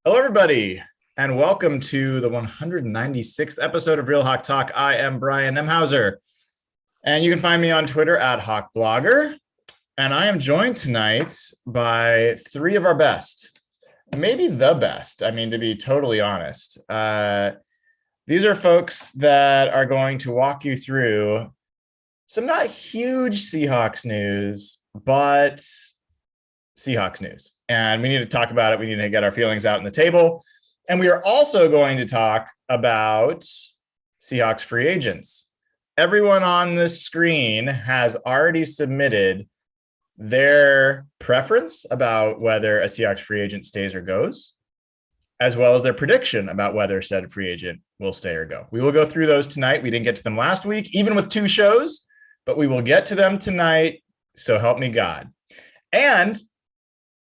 Hello, everybody, and welcome to the 196th episode of Real Hawk Talk. I am Brian Nemhauser, and you can find me on Twitter at HawkBlogger. And I am joined tonight by three of our best, maybe the best. I mean, to be totally honest, these are folks that are going to walk you through some not huge Seahawks news, but Seahawks news. And we need to talk about it. We need to get our feelings out on the table. And we are also going to talk about Seahawks free agents. Everyone on this screen has already submitted their preference about whether a Seahawks free agent stays or goes, as well as their prediction about whether said free agent will stay or go. We will go through those tonight. We didn't get to them last week, even with two shows, but we will get to them tonight. So help me God. And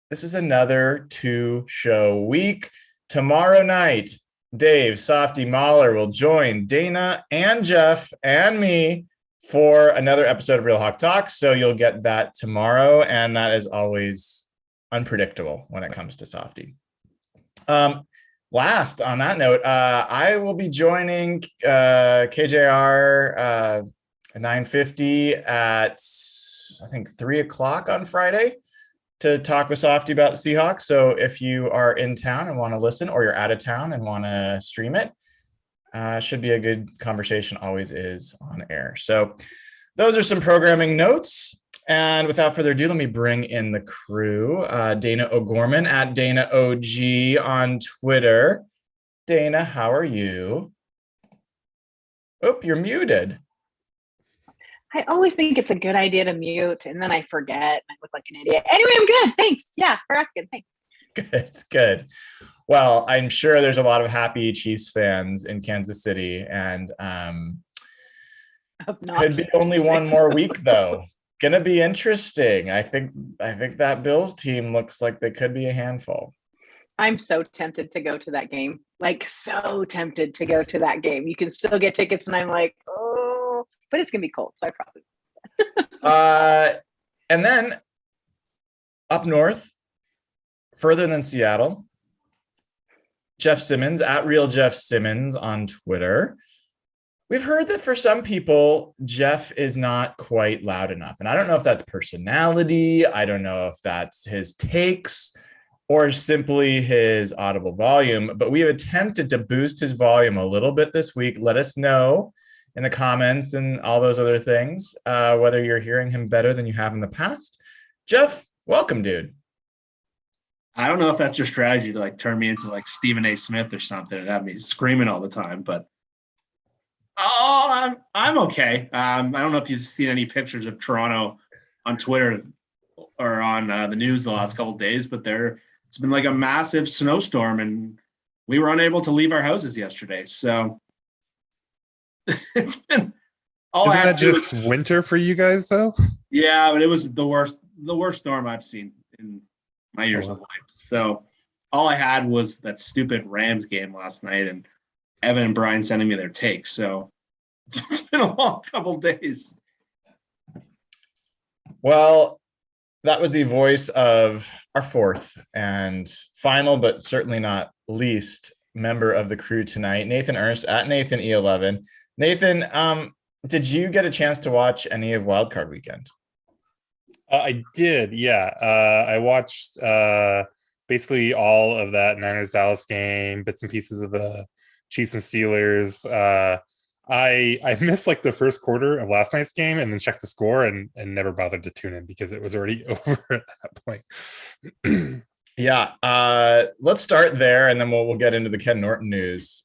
this is another two-show week. Tomorrow night, Dave, Softy, Mahler will join Dayna and Jeff and me for another episode of Real Hawk Talk. So you'll get that tomorrow. And that is always unpredictable when it comes to Softy. Last, on that note, I will be joining KJR at 9:50 at, I think, 3 o'clock on Friday to talk with Softy about the Seahawks. So if you are in town and want to listen, or you're out of town and want to stream it, should be a good conversation, always is on air. So those are some programming notes. And without further ado, let me bring in the crew. Dayna O'Gorman at Dayna OG on Twitter. Dayna, how are you? Oh, you're muted. I always think it's a good idea to mute, and then I forget. I look like an idiot. Anyway, I'm good. Thanks. Yeah, for asking. Thanks. Good. Well, I'm sure there's a lot of happy Chiefs fans in Kansas City, and could be only one more week though. Gonna be interesting. I think that Bills team looks like they could be a handful. I'm so tempted to go to that game. Like, so tempted to go to that game. You can still get tickets, and I'm like, oh, but it's gonna be cold, so I probably. And then up north, further than Seattle, Jeff Simmons at Real Jeff Simmons on Twitter. We've heard that for some people, Jeff is not quite loud enough. And I don't know if that's personality. I don't know if that's his takes or simply his audible volume, but we have attempted to boost his volume a little bit this week. Let us know in the comments and all those other things, whether you're hearing him better than you have in the past. Jeff, welcome, dude. I don't know if that's your strategy to like turn me into like Stephen A. Smith or something and have me screaming all the time, but I'm okay. I don't know if you've seen any pictures of Toronto on Twitter or on the news the last couple of days, but it's been like a massive snowstorm and we were unable to leave our houses yesterday. So it's been all. Isn't that just winter for you guys though? Yeah, but it was the worst storm I've seen in my years of life. So all I had was that stupid Rams game last night and Evan and Brian sending me their takes. So it's been a long couple of days. Well, that was the voice of our fourth and final, but certainly not least member of the crew tonight, Nathan Ernst at Nathan E11. Nathan, did you get a chance to watch any of Wildcard Weekend? I did, yeah. I watched basically all of that Niners-Dallas game, bits and pieces of the Chiefs and Steelers. I missed like the first quarter of last night's game and then checked the score and never bothered to tune in because it was already over at that point. Yeah, let's start there and then we'll get into the Ken Norton news.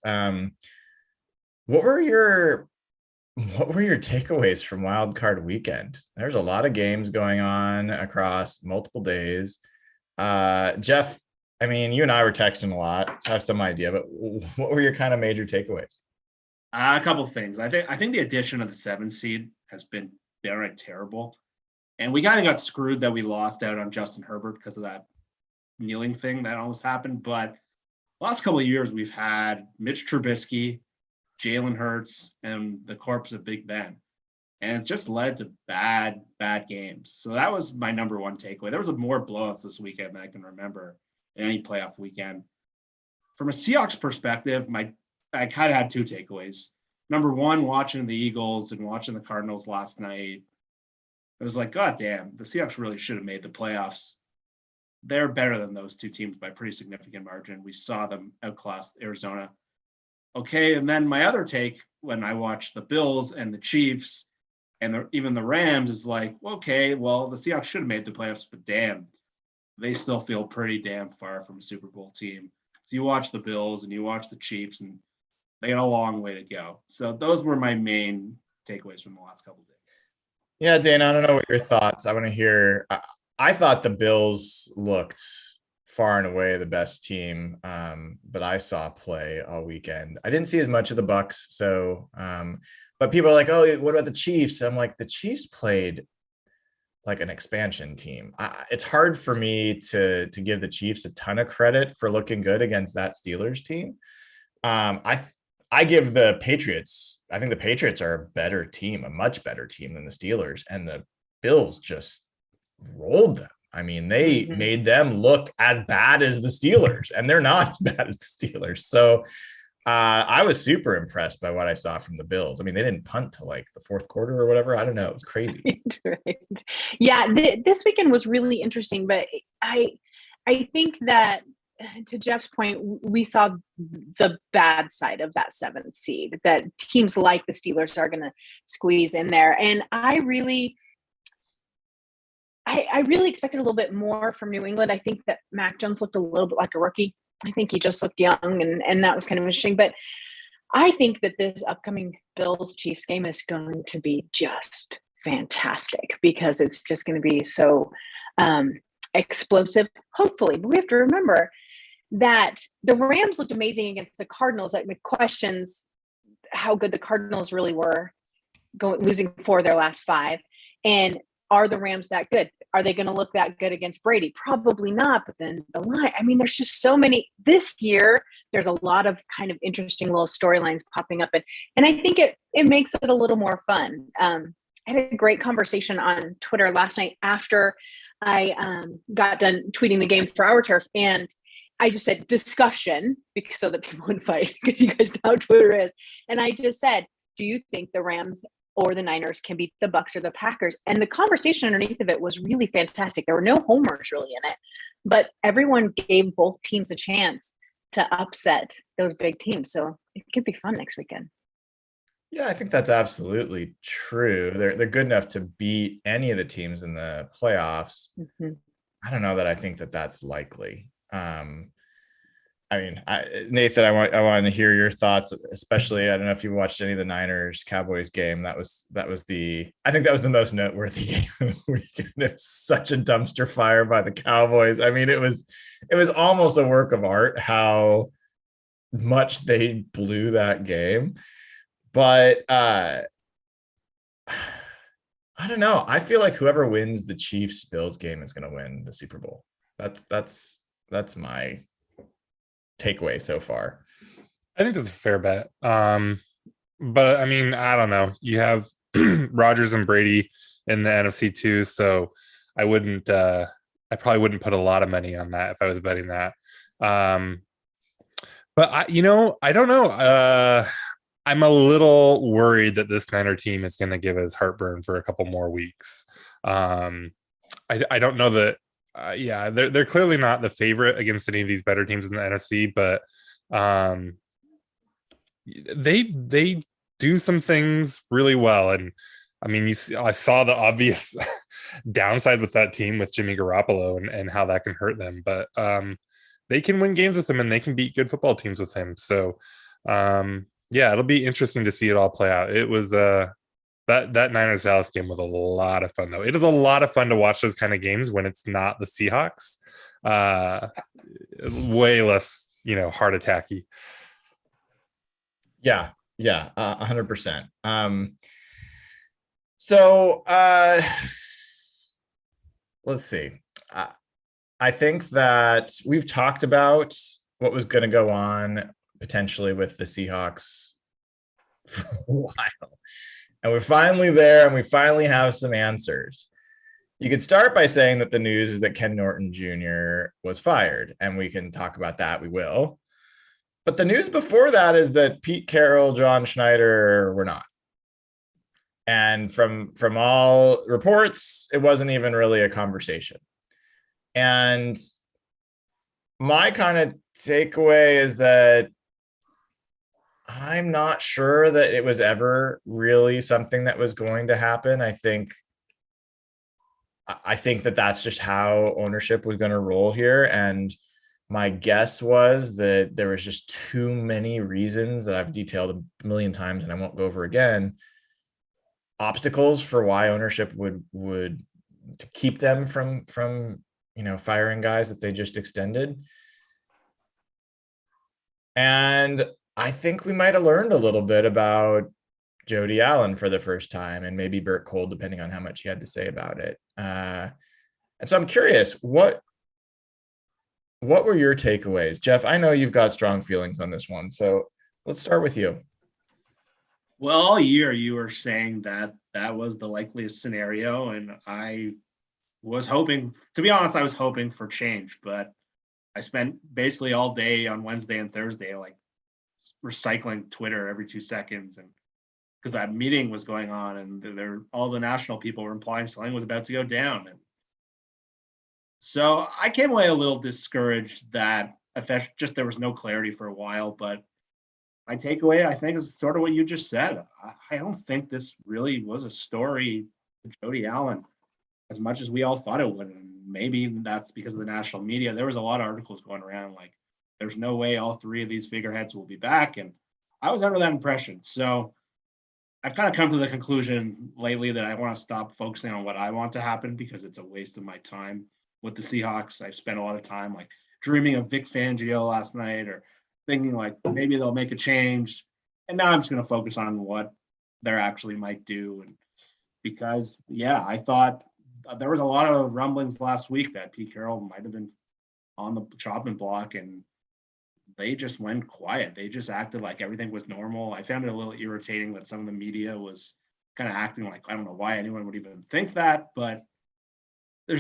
What were your takeaways from Wild Card Weekend? There's a lot of games going on across multiple days. Jeff, I mean, you and I were texting a lot, so I have some idea, but what were your kind of major takeaways? A couple of things. I think the addition of the 7th seed has been downright terrible. And we kind of got screwed that we lost out on Justin Herbert because of that kneeling thing that almost happened. But last couple of years, we've had Mitch Trubisky, Jalen Hurts, and the corpse of Big Ben. And it just led to bad games. So that was my number one takeaway. There was more blowouts this weekend than I can remember in any playoff weekend. From a Seahawks perspective, I kind of had two takeaways. Number one, watching the Eagles and watching the Cardinals last night, it was like, God damn, the Seahawks really should have made the playoffs. They're better than those two teams by a pretty significant margin. We saw them outclass Arizona. Okay, and then my other take when I watched the Bills and the Chiefs and even the Rams is like, okay, well, the Seahawks should have made the playoffs, but damn, they still feel pretty damn far from a Super Bowl team. So you watch the Bills and you watch the Chiefs, and they got a long way to go. So those were my main takeaways from the last couple of days. Yeah, Dana, I don't know what your thoughts. I want to hear. I thought the Bills looked far and away the best team that I saw play all weekend. I didn't see as much of the Bucks, so but people are like, "Oh, what about the Chiefs?" I'm like, the Chiefs played like an expansion team. It's hard for me to give the Chiefs a ton of credit for looking good against that Steelers team. I give the Patriots. I think the Patriots are a better team, a much better team than the Steelers, and the Bills just rolled them. I mean, they made them look as bad as the Steelers, and they're not as bad as the Steelers. So I was super impressed by what I saw from the Bills. I mean, they didn't punt to like the fourth quarter or whatever. I don't know. It was crazy. Right. Yeah, this weekend was really interesting, but I think that to Jeff's point, we saw the bad side of that 7th seed, that teams like the Steelers are going to squeeze in there. And I really expected a little bit more from New England. I think that Mac Jones looked a little bit like a rookie. I think he just looked young, and that was kind of interesting. But I think that this upcoming Bills-Chiefs game is going to be just fantastic because it's just going to be so explosive, hopefully. But we have to remember that the Rams looked amazing against the Cardinals. Like, with questions how good the Cardinals really were, losing 4 of their last 5. And are the Rams that good? Are they going to look that good against Brady? Probably not. But then the line, I mean, there's just so many this year. There's a lot of kind of interesting little storylines popping up. And I think it makes it a little more fun. I had a great conversation on Twitter last night after I got done tweeting the game for Our Turf. And I just said discussion because so that people wouldn't fight, because you guys know how Twitter is. And I just said, do you think the Rams or the Niners can beat the Bucks or the Packers? And the conversation underneath of it was really fantastic. There were no homers really in it, but everyone gave both teams a chance to upset those big teams. So it could be fun next weekend. Yeah, I think that's absolutely true. They're good enough to beat any of the teams in the playoffs. I don't know that I think that that's likely. I mean, Nathan, I want to hear your thoughts, especially, I don't know if you watched any of the Niners Cowboys game. I think that was the most noteworthy game of the weekend. It was such a dumpster fire by the Cowboys. I mean, it was almost a work of art how much they blew that game. But I don't know. I feel like whoever wins the Chiefs Bills game is going to win the Super Bowl. That's my takeaway so far. I think that's a fair bet. But I mean, I don't know. You have Rodgers and Brady in the NFC too, so I probably wouldn't put a lot of money on that if I was betting that. But I don't know. I'm a little worried that this Niner team is going to give us heartburn for a couple more weeks. I don't know that. They're clearly not the favorite against any of these better teams in the NFC, but they do some things really well. And I mean, I saw the obvious downside with that team with Jimmy Garoppolo and how that can hurt them, but they can win games with him and they can beat good football teams with him. So it'll be interesting to see it all play out. It was that Niners Dallas game was a lot of fun, though. It is a lot of fun to watch those kind of games when it's not the Seahawks. Way less, heart attacky. Yeah, 100%. So let's see. I think that we've talked about what was going to go on potentially with the Seahawks for a while. And we're finally there, and we finally have some answers. You could start by saying that the news is that Ken Norton Jr. was fired, and we can talk about that. We will. But the news before that is that Pete Carroll, John Schneider were not. And from all reports, it wasn't even really a conversation. And my kind of takeaway is that I'm not sure that it was ever really something that was going to happen. I think that that's just how ownership was going to roll here. And my guess was that there was just too many reasons that I've detailed a million times and I won't go over again, obstacles for why ownership would to keep them from firing guys that they just extended. And I think we might have learned a little bit about Jody Allen for the first time, and maybe Bert Cole, depending on how much he had to say about it. And so I'm curious, what were your takeaways? Jeff, I know you've got strong feelings on this one, so let's start with you. Well, all year you were saying that was the likeliest scenario, and I was hoping, to be honest, I was hoping for change, but I spent basically all day on Wednesday and Thursday like recycling Twitter every 2 seconds, and because that meeting was going on, and all the national people were implying something was about to go down, and so I came away a little discouraged that just there was no clarity for a while. But my takeaway, I think, is sort of what you just said. I don't think this really was a story to Jody Allen as much as we all thought it would. And maybe that's because of the national media. There was a lot of articles going around like, there's no way all three of these figureheads will be back. And I was under that impression. So I've kind of come to the conclusion lately that I want to stop focusing on what I want to happen, because it's a waste of my time with the Seahawks. I've spent a lot of time like dreaming of Vic Fangio last night, or thinking like maybe they'll make a change. And now I'm just going to focus on what they actually might do. And because, yeah, I thought there was a lot of rumblings last week that Pete Carroll might have been on the chopping block, and they just went quiet. They just acted like everything was normal. I found it a little irritating that some of the media was kind of acting like, I don't know why anyone would even think that, but I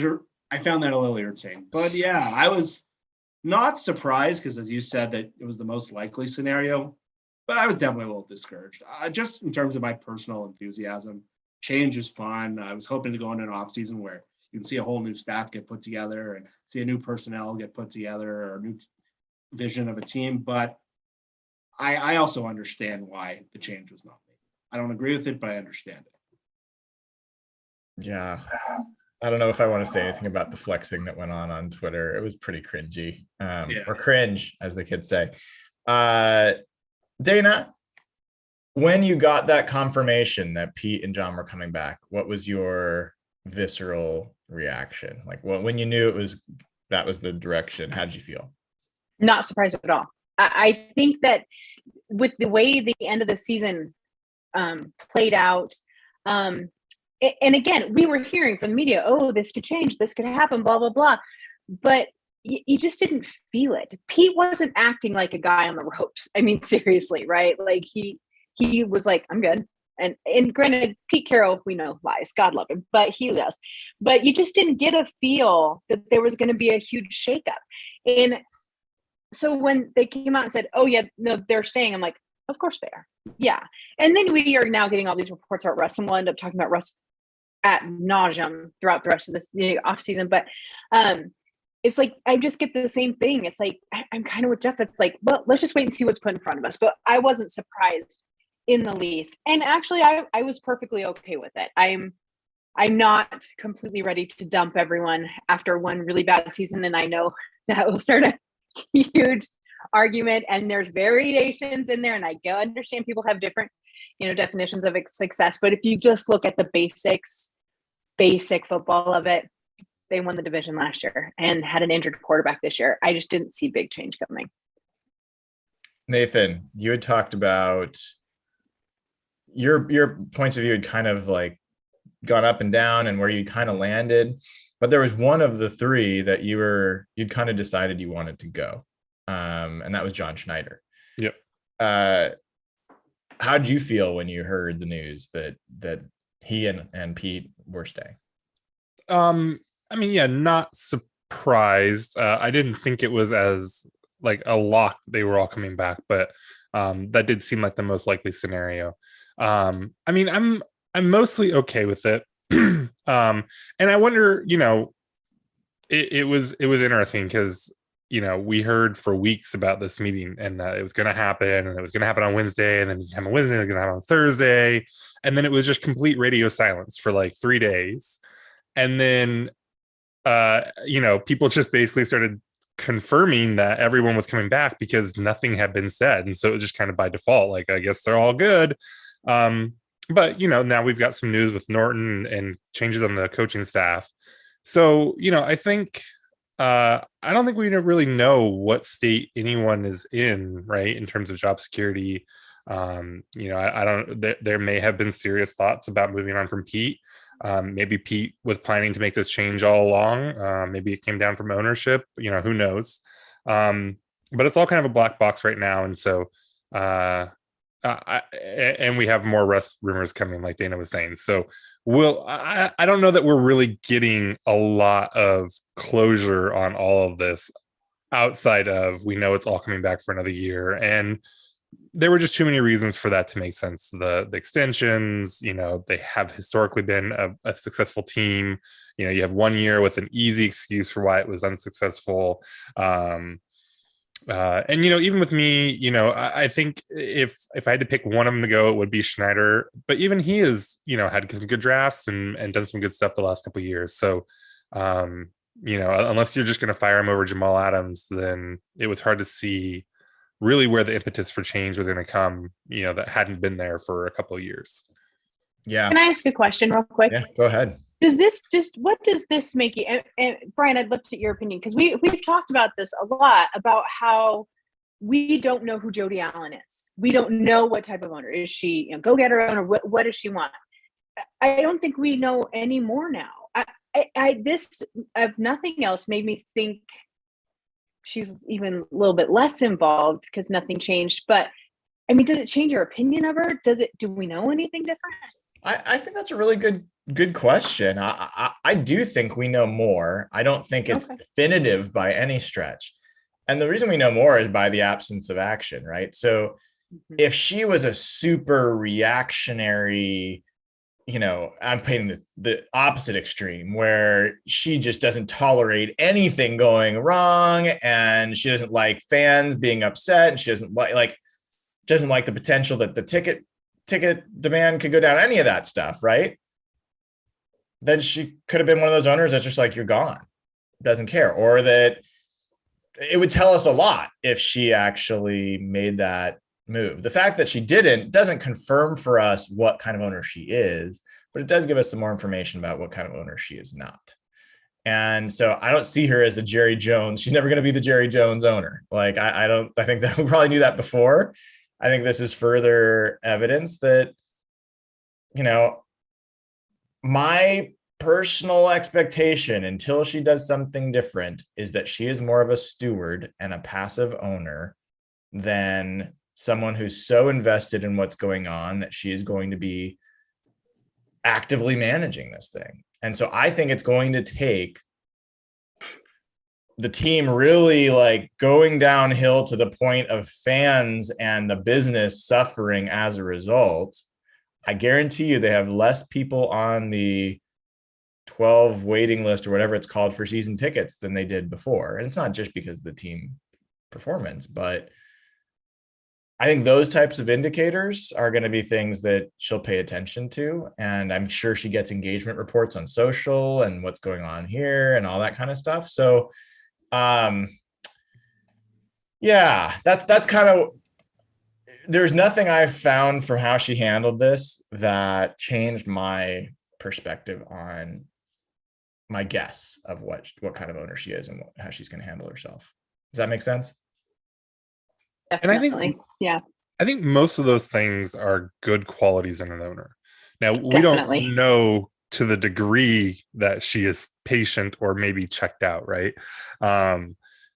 found that a little irritating. But yeah, I was not surprised, because as you said, that it was the most likely scenario, but I was definitely a little discouraged. Just in terms of my personal enthusiasm, change is fun. I was hoping to go into an off season where you can see a whole new staff get put together and see a new personnel get put together, or a new vision of a team. But I also understand why the change was not made. I don't agree with it, but I understand it. Yeah. I don't know if I want to say anything about the flexing that went on Twitter. It was pretty cringy, or cringe, as the kids say. Dayna, when you got that confirmation that Pete and John were coming back, what was your visceral reaction? Like, when you knew that was the direction, how did you feel? Not surprised at all. I think that with the way the end of the season played out, and again, we were hearing from the media, oh, this could change, this could happen, blah, blah, blah. But you just didn't feel it. Pete wasn't acting like a guy on the ropes. I mean, seriously, right? Like he was like, I'm good. And granted, Pete Carroll, we know, lies. God love him, but he does. But you just didn't get a feel that there was going to be a huge shakeup. And so when they came out and said, oh, yeah, no, they're staying, I'm like, of course they are. Yeah. And then we are now getting all these reports about Russ, and we'll end up talking about Russ at nauseum throughout the rest of this off season. But it's like, I just get the same thing. It's like, I'm kind of with Jeff. It's like, well, let's just wait and see what's put in front of us. But I wasn't surprised in the least. And actually, I was perfectly okay with it. I'm not completely ready to dump everyone after one really bad season. And I know that will start a huge argument, and there's variations in there. And I understand people have different, definitions of success. But if you just look at the basic football of it, they won the division last year and had an injured quarterback this year. I just didn't see big change coming. Nathan, you had talked about your points of view had kind of like gone up and down, and where you kind of landed, but there was one of the three that you'd kind of decided you wanted to go, and that was John Schneider. Yep. How did you feel when you heard the news that he and Pete were staying? I mean, yeah, not surprised. I didn't think it was as like a lock they were all coming back, but that did seem like the most likely scenario. I mean, I'm mostly okay with it. And I wonder, it was interesting because we heard for weeks about this meeting and that it was going to happen, and it was going to happen on Wednesday, and then it was going to happen on Wednesday, it was going to happen on Thursday, and then it was just complete radio silence for like 3 days, and then people just basically started confirming that everyone was coming back because nothing had been said, and so it was just kind of by default, like, I guess they're all good. But now we've got some news with Norton and changes on the coaching staff. So I think I don't think we really know what state anyone is in, right, in terms of job security. I don't. There may have been serious thoughts about moving on from Pete. Maybe Pete was planning to make this change all along. Maybe it came down from ownership. Who knows? But it's all kind of a black box right now, and so. And we have more Russ rumors coming, like Dayna was saying. So I don't know that we're really getting a lot of closure on all of this outside of, we know it's all coming back for another year. And there were just too many reasons for that to make sense. The extensions, they have historically been a successful team. You have 1 year with an easy excuse for why it was unsuccessful. And even with me, I think if I had to pick one of them to go, it would be Schneider. But even he has, had some good drafts and done some good stuff the last couple of years. So, unless you're just going to fire him over Jamal Adams, then it was hard to see really where the impetus for change was going to come. That hadn't been there for a couple of years. Yeah. Can I ask a question real quick? Yeah, go ahead. What does this make you, and Brian, I'd love to get your opinion, because we've talked about this a lot, about how we don't know who Jody Allen is. We don't know what type of owner. Is she go-getter owner? What does she want? I don't think we know any more now. This, if nothing else, made me think she's even a little bit less involved because nothing changed. But I mean, does it change your opinion of her? Do we know anything different? I think that's a really good question. I do think we know more. I don't think it's definitive by any stretch. And the reason we know more is by the absence of action, right? So if she was a super reactionary, I'm painting the opposite extreme, where she just doesn't tolerate anything going wrong, and she doesn't like fans being upset, and she doesn't like the potential that the ticket demand could go down, any of that stuff, right? Then she could have been one of those owners that's just like, you're gone, doesn't care. Or that it would tell us a lot if she actually made that move. The fact that she doesn't confirm for us what kind of owner she is, but it does give us some more information about what kind of owner she is not. And so I don't see her as the Jerry Jones. She's never going to be the Jerry Jones owner. Like, I think that we probably knew that before. I think this is further evidence that, my personal expectation, until she does something different, is that she is more of a steward and a passive owner than someone who's so invested in what's going on that she is going to be actively managing this thing. And so I think it's going to take the team really like going downhill to the point of fans and the business suffering as a result. I guarantee you they have less people on the 12 waiting list or whatever it's called for season tickets than they did before. And it's not just because of the team performance, but I think those types of indicators are going to be things that she'll pay attention to. And I'm sure she gets engagement reports on social and what's going on here and all that kind of stuff. So yeah, that's kind of, there's nothing I've found from how she handled this that changed my perspective on my guess of what kind of owner she is and how she's going to handle herself. Does that make sense? Definitely. And I think most of those things are good qualities in an owner. Now, we Definitely. don't know to the degree that she is patient or maybe checked out, right?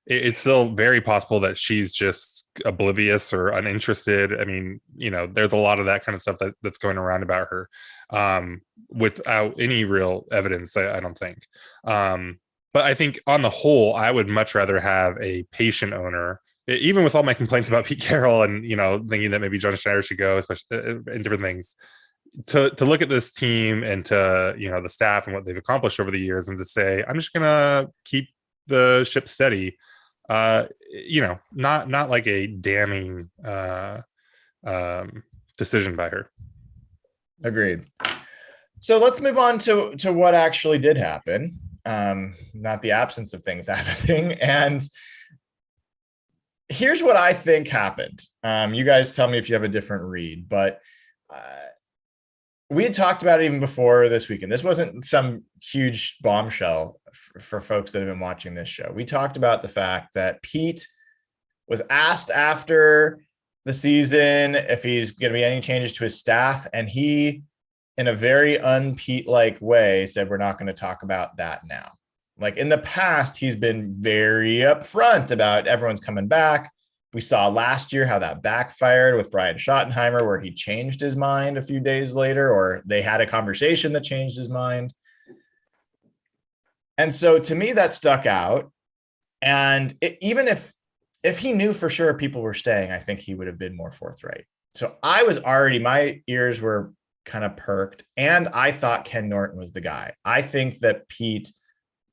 It's still very possible that she's just oblivious or uninterested. I mean, there's a lot of that kind of stuff that's going around about her without any real evidence, I don't think. But I think on the whole, I would much rather have a patient owner even with all my complaints about Pete Carroll and thinking that maybe John Schneider should go, especially in different things, to look at this team and to the staff and what they've accomplished over the years, and to say I'm just gonna keep the ship steady, not like a damning decision by her. Agreed. So let's move on to what actually did happen, not the absence of things happening. And here's what I think happened. You guys tell me if you have a different read, but we had talked about it even before this weekend. This wasn't some huge bombshell for folks that have been watching this show. We talked about the fact that Pete was asked after the season if he's going to be any changes to his staff, and he, in a very un-Pete-like way, said, we're not going to talk about that now. Like in the past, he's been very upfront about everyone's coming back. We saw last year how that backfired with Brian Schottenheimer, where he changed his mind a few days later, or they had a conversation that changed his mind. And so to me, that stuck out. And even if he knew for sure people were staying, I think he would have been more forthright. So I was already, my ears were kind of perked, and I thought Ken Norton was the guy. I think that Pete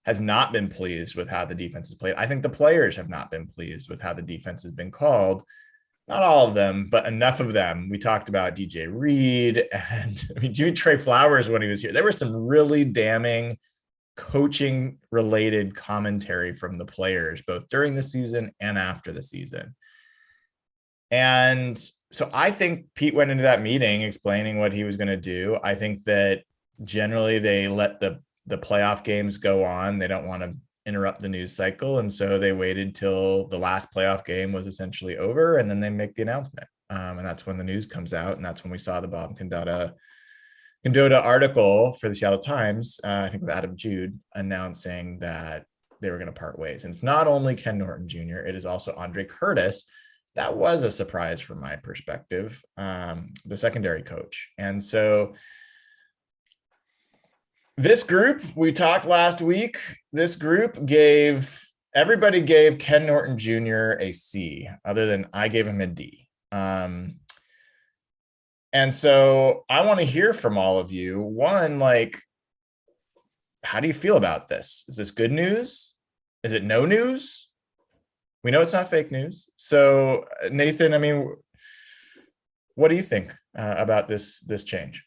has not been pleased with how the defense is played. I think the players have not been pleased with how the defense has been called. Not all of them, but enough of them. We talked about DJ Reed and Trey Flowers when he was here. There was some really damning coaching related commentary from the players, both during the season and after the season. And so I think Pete went into that meeting explaining what he was going to do. I think that generally they let the playoff games go on. They don't want to interrupt the news cycle. And so they waited till the last playoff game was essentially over, and then they make the announcement. And that's when the news comes out. And that's when we saw the Bob Condotta article for the Seattle Times, I think with Adam Jude, announcing that they were going to part ways. And it's not only Ken Norton Jr., it is also Andre Curtis. That was a surprise from my perspective, the secondary coach. And so this group, we talked last week, this group everybody gave Ken Norton Jr. a C, other than I gave him a D. And so I want to hear from all of you. One, like, how do you feel about this? Is this good news? Is it no news? We know it's not fake news. So Nathan, I mean, what do you think about this change?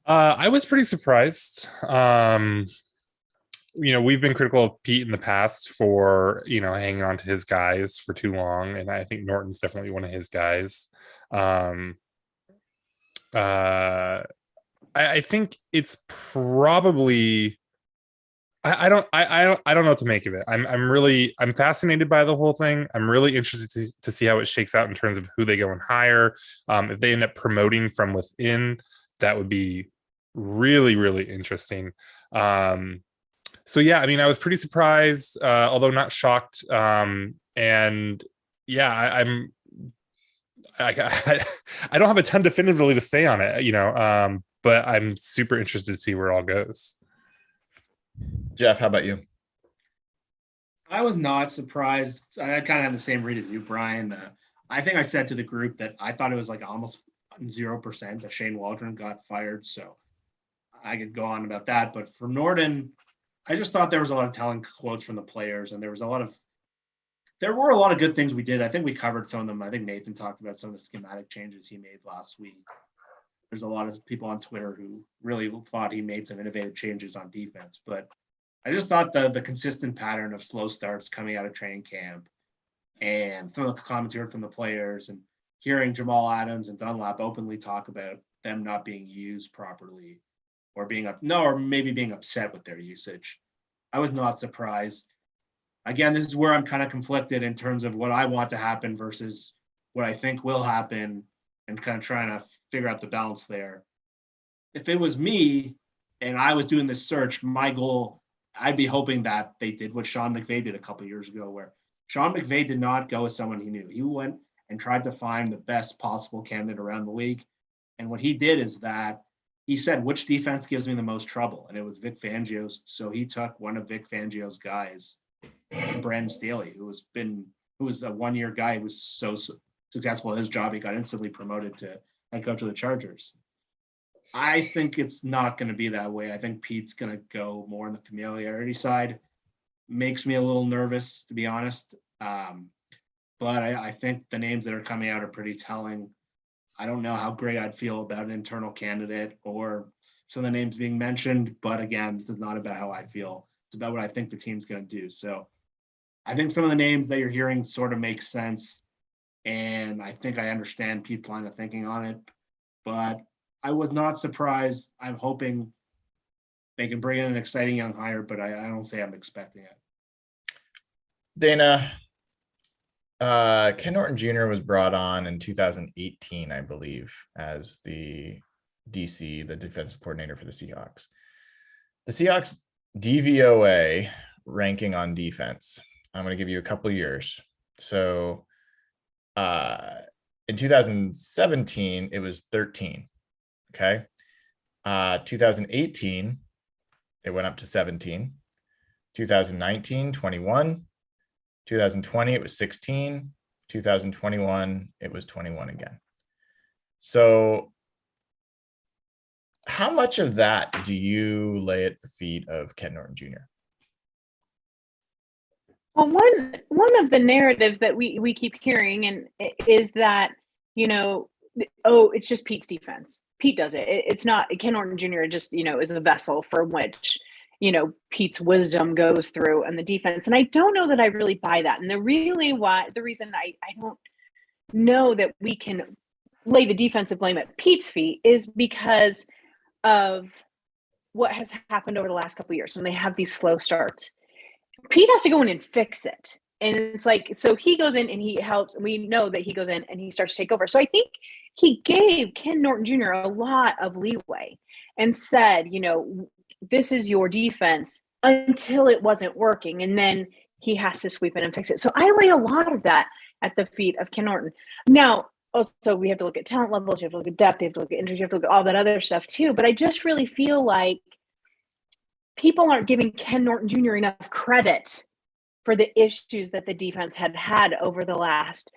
I was pretty surprised. We've been critical of Pete in the past for, hanging on to his guys for too long. And I think Norton's definitely one of his guys. I think it's probably, I don't know what to make of it. I'm fascinated by the whole thing. I'm really interested to see how it shakes out in terms of who they go and hire. If they end up promoting from within, that would be really, really interesting. So yeah, I mean, I was pretty surprised, although not shocked. And yeah, I don't have a ton definitively to say on it, but I'm super interested to see where it all goes. Jeff, how about you? I was not surprised. I kind of had the same read as you, Brian. I think I said to the group that I thought it was like almost 0% that Shane Waldron got fired. So I could go on about that. But for Norton, I just thought there was a lot of telling quotes from the players, and there were a lot of good things we did. I think we covered some of them. I think Nathan talked about some of the schematic changes he made last week. There's a lot of people on Twitter who really thought he made some innovative changes on defense. But I just thought the consistent pattern of slow starts coming out of training camp and some of the commentary from the players and hearing Jamal Adams and Dunlap openly talk about them not being used properly or maybe being upset with their usage. I was not surprised. Again, this is where I'm kind of conflicted in terms of what I want to happen versus what I think will happen, and kind of trying to figure out the balance there. If it was me and I was doing this search, my goal, I'd be hoping that they did what Sean McVay did a couple of years ago, where Sean McVay did not go with someone he knew. He went and tried to find the best possible candidate around the league. And what he did is that he said, which defense gives me the most trouble? And it was Vic Fangio's. So he took one of Vic Fangio's guys, Brandon Staley, who has been who was a 1-year guy, who was so successful at his job, he got instantly promoted to head coach of the Chargers. I think it's not going to be that way. I think Pete's going to go more on the familiarity side. Makes me a little nervous, to be honest. But I think the names that are coming out are pretty telling. I don't know how great I'd feel about an internal candidate or some of the names being mentioned. But again, this is not about how I feel. It's about what I think the team's going to do. So I think some of the names that you're hearing sort of make sense. And I think I understand Pete's line of thinking on it. But I was not surprised. I'm hoping they can bring in an exciting young hire, but I don't say I'm expecting it. Dayna, Ken Norton Jr. was brought on in 2018, I believe, as the DC, the defensive coordinator for the Seahawks. The Seahawks DVOA ranking on defense, I'm going to give you a couple years. So in 2017, it was 13. Okay. 2018, it went up to 17. 2019, 21. 2020, it was 16. 2021, it was 21 again. So how much of that do you lay at the feet of Ken Norton Jr.? Well, one of the narratives that we keep hearing and is that, it's just Pete's defense. Pete does it. It's not Ken Norton Jr. just, is a vessel for which, Pete's wisdom goes through and the defense. And I don't know that I really buy that. And the reason I don't know that we can lay the defensive blame at Pete's feet is because of what has happened over the last couple of years when they have these slow starts. Pete has to go in and fix it. And it's like, so he goes in and he helps. We know that he goes in and he starts to take over. So I think he gave Ken Norton Jr. a lot of leeway and said, this is your defense until it wasn't working. And then he has to sweep it and fix it. So I lay a lot of that at the feet of Ken Norton. Now, also we have to look at talent levels. You have to look at depth. You have to look at injuries. You have to look at all that other stuff too. But I just really feel like people aren't giving Ken Norton Jr. enough credit for the issues that the defense had over the last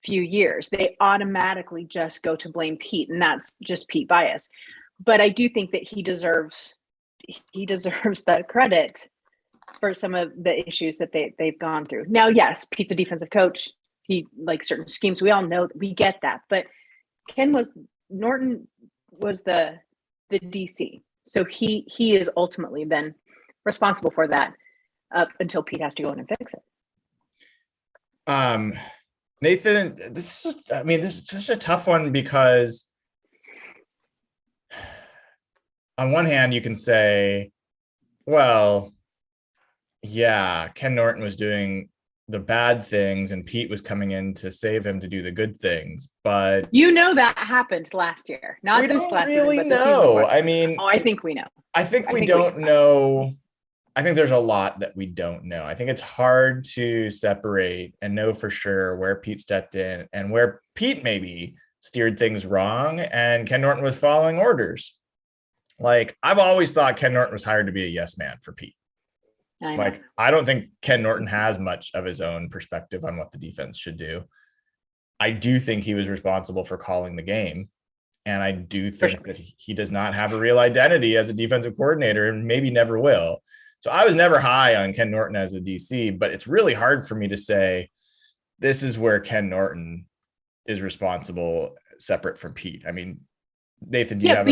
few years. They automatically just go to blame Pete, and that's just Pete bias. But I do think that he deserves the credit for some of the issues that they've gone through. Now, yes, Pete's a defensive coach. He likes certain schemes. We all know that. We get that. But Norton was the DC. So he is ultimately then responsible for that up until Pete has to go in and fix it. Nathan, this is such a tough one because on one hand, you can say, well, yeah, Ken Norton was doing the bad things and Pete was coming in to save him to do the good things. But that happened last year, not this last really season, but the know. season. I mean, I think we know. I think we don't know. I think there's a lot that we don't know. I think it's hard to separate and know for sure where Pete stepped in and where Pete maybe steered things wrong and Ken Norton was following orders. Like, I've always thought Ken Norton was hired to be a yes man for Pete. I don't think Ken Norton has much of his own perspective on what the defense should do. I do think he was responsible for calling the game. And I do think that he does not have a real identity as a defensive coordinator and maybe never will. So I was never high on Ken Norton as a DC, but it's really hard for me to say this is where Ken Norton is responsible separate from Pete. I mean, Nathan, do you have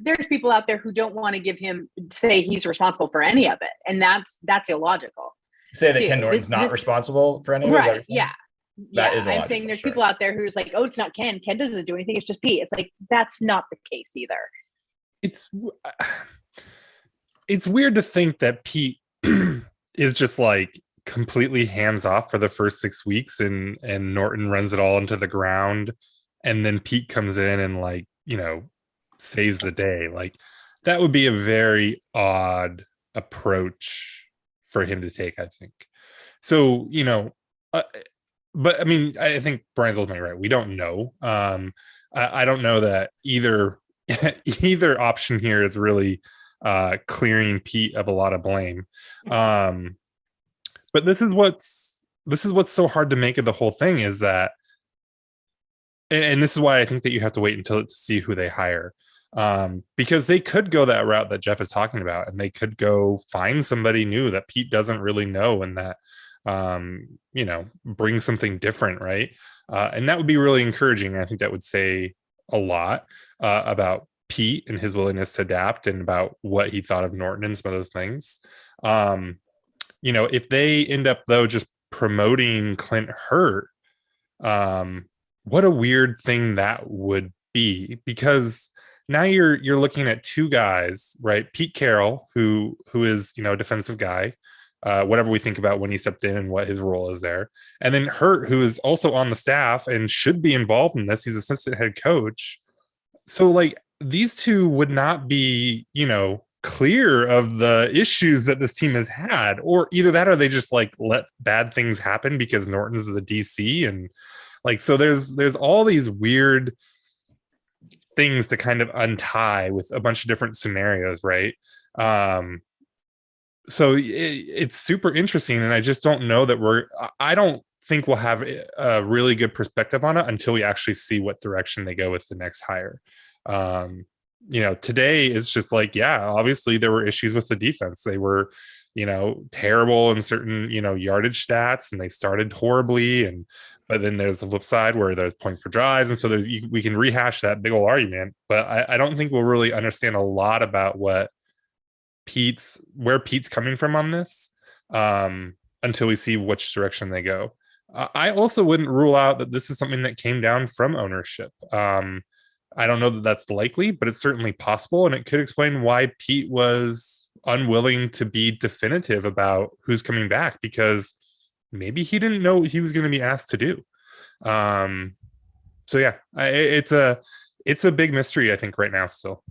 there's people out there who don't want to say he's responsible for any of it. And that's illogical. Say that Ken Norton's not responsible for any of it? Right, yeah. That is I'm saying there's people out there who's like, oh, it's not Ken. Ken doesn't do anything. It's just Pete. It's like, that's not the case either. It's weird to think that Pete is just like completely hands off for the first 6 weeks and Norton runs it all into the ground. And then Pete comes in and saves the day. Like, that would be a very odd approach for him to take, I think. So, but I mean, I think Brian's ultimately right. We don't know. I don't know that either option here is really clearing Pete of a lot of blame. But this is what's this is what's so hard to make of the whole thing is that, and this is why I think that you have to wait until to see who they hire. Because they could go that route that Jeff is talking about, and they could go find somebody new that Pete doesn't really know, and that bring something different, right? And that would be really encouraging. I think that would say a lot about Pete and his willingness to adapt, and about what he thought of Norton and some of those things. If they end up though just promoting Clint Hurt, what a weird thing that would be, because now you're looking at two guys, right? Pete Carroll, who is a defensive guy, whatever we think about when he stepped in and what his role is there, and then Hurt, who is also on the staff and should be involved in this. He's assistant head coach. So like these two would not be, clear of the issues that this team has had, or either that or they just like let bad things happen because Norton's the DC, and like so there's all these weird things to kind of untie with a bunch of different scenarios, right? So it's super interesting, and I just don't know that I don't think we'll have a really good perspective on it until we actually see what direction they go with the next hire. Today it's just like, yeah, obviously there were issues with the defense. They were, terrible in certain, yardage stats, and they started horribly. But then there's the flip side where there's points per drives. And so we can rehash that big old argument, but I don't think we'll really understand a lot about where Pete's coming from on this until we see which direction they go. I also wouldn't rule out that this is something that came down from ownership. I don't know that that's likely, but it's certainly possible. And it could explain why Pete was unwilling to be definitive about who's coming back, because maybe he didn't know what he was going to be asked to do. So yeah, it's a big mystery, I think, right now still.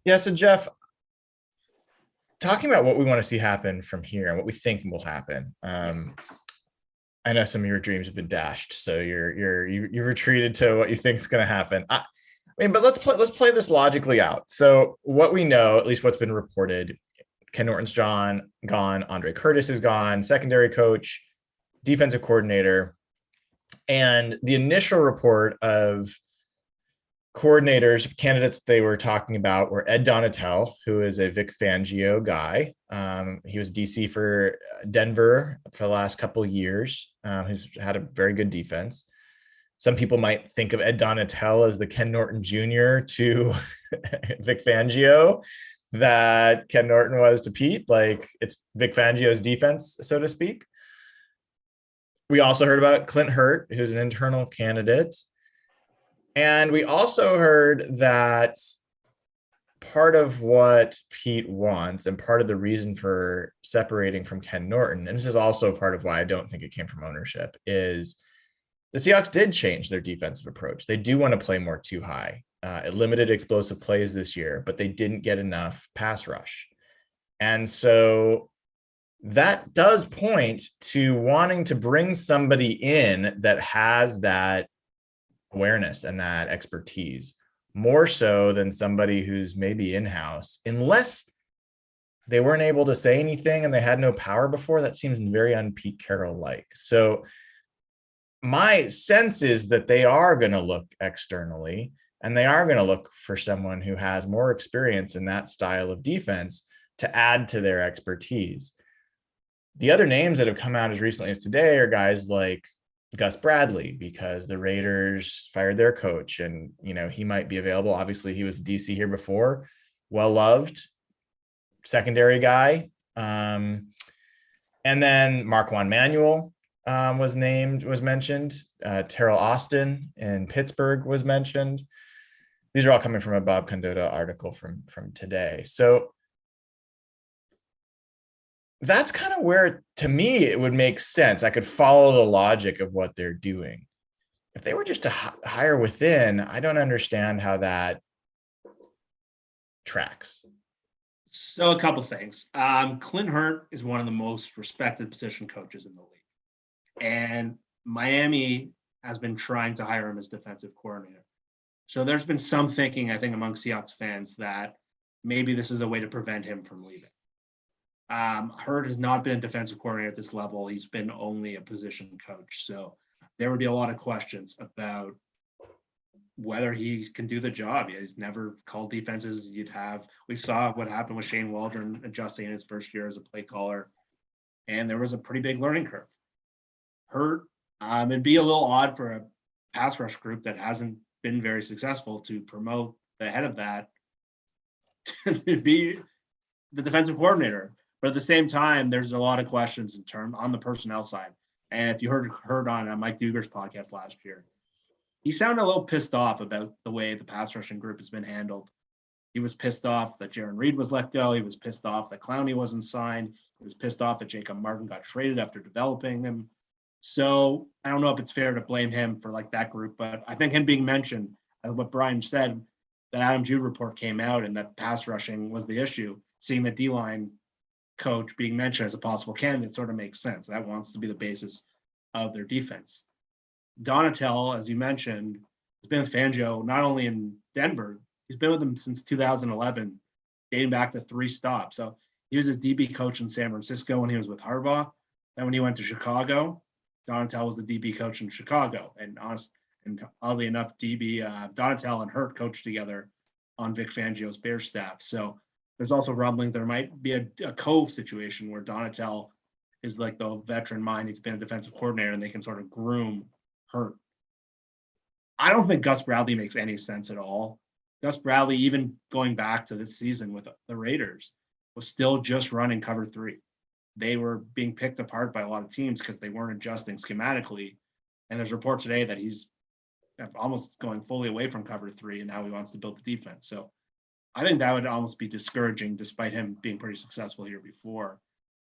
Yeah. So Jeff, talking about what we want to see happen from here and what we think will happen. I know some of your dreams have been dashed, so you retreated to what you think is going to happen. But let's play this logically out. So what we know, at least what's been reported, Ken Norton's gone, Andre Curtis is gone, secondary coach, defensive coordinator, and the initial report of coordinators, candidates they were talking about were Ed Donatel, who is a Vic Fangio guy. He was DC for Denver for the last couple of years, who's had a very good defense. Some people might think of Ed Donatel as the Ken Norton Jr. to Vic Fangio that Ken Norton was to Pete. Like, it's Vic Fangio's defense, so to speak. We also heard about Clint Hurt, who's an internal candidate. And we also heard that part of what Pete wants, and part of the reason for separating from Ken Norton, and this is also part of why I don't think it came from ownership, is the Seahawks did change their defensive approach. They do want to play more too high. It limited explosive plays this year, but they didn't get enough pass rush. And so that does point to wanting to bring somebody in that has that awareness and that expertise, more so than somebody who's maybe in-house, unless they weren't able to say anything and they had no power before. That seems very un-Pete Carroll-like. So my sense is that they are going to look externally, and they are going to look for someone who has more experience in that style of defense to add to their expertise. The other names that have come out as recently as today are guys like Gus Bradley, because the Raiders fired their coach, and he might be available. Obviously, he was DC here before, well-loved secondary guy. And then Marquand Manuel was mentioned. Terrell Austin in Pittsburgh was mentioned. These are all coming from a Bob Condotta article from today. So that's kind of where, to me, it would make sense. I could follow the logic of what they're doing. If they were just to hire within, I don't understand how that tracks. So a couple things. Clint Hurt is one of the most respected position coaches in the league. And Miami has been trying to hire him as defensive coordinator. So there's been some thinking, I think, among Seahawks fans that maybe this is a way to prevent him from leaving. Hurd has not been a defensive coordinator at this level. He's been only a position coach. So there would be a lot of questions about whether he can do the job. He's never called defenses. We saw what happened with Shane Waldron adjusting in his first year as a play caller, and there was a pretty big learning curve. Hurt, it'd be a little odd for a pass rush group that hasn't been very successful to promote the head of that to be the defensive coordinator. But at the same time, there's a lot of questions on the personnel side. And if you heard on Mike Duger's podcast last year, he sounded a little pissed off about the way the pass rushing group has been handled. He was pissed off that Jaron Reed was let go. He was pissed off that Clowney wasn't signed. He was pissed off that Jacob Martin got traded after developing him. So I don't know if it's fair to blame him for like that group, but I think him being mentioned, what Brian said, the Adam Jude report came out and that pass rushing was the issue. Seeing the D-line coach being mentioned as a possible candidate sort of makes sense. That wants to be the basis of their defense. Donatel, as you mentioned, has been with Fangio not only in Denver, he's been with him since 2011, dating back to 3 stops. So he was his DB coach in San Francisco when he was with Harbaugh. Then when he went to Chicago, Donatel was the DB coach in Chicago. And oddly enough, Donatel and Hurt coached together on Vic Fangio's Bears staff. So there's also rumblings there might be a Cove situation where Donatel is like the veteran mind. He's been a defensive coordinator and they can sort of groom Hurt. I don't think Gus Bradley makes any sense at all. Gus Bradley, even going back to this season with the Raiders, was still just running cover 3. They were being picked apart by a lot of teams because they weren't adjusting schematically. And there's a report today that he's almost going fully away from cover 3 and how he wants to build the defense. So I think that would almost be discouraging despite him being pretty successful here before.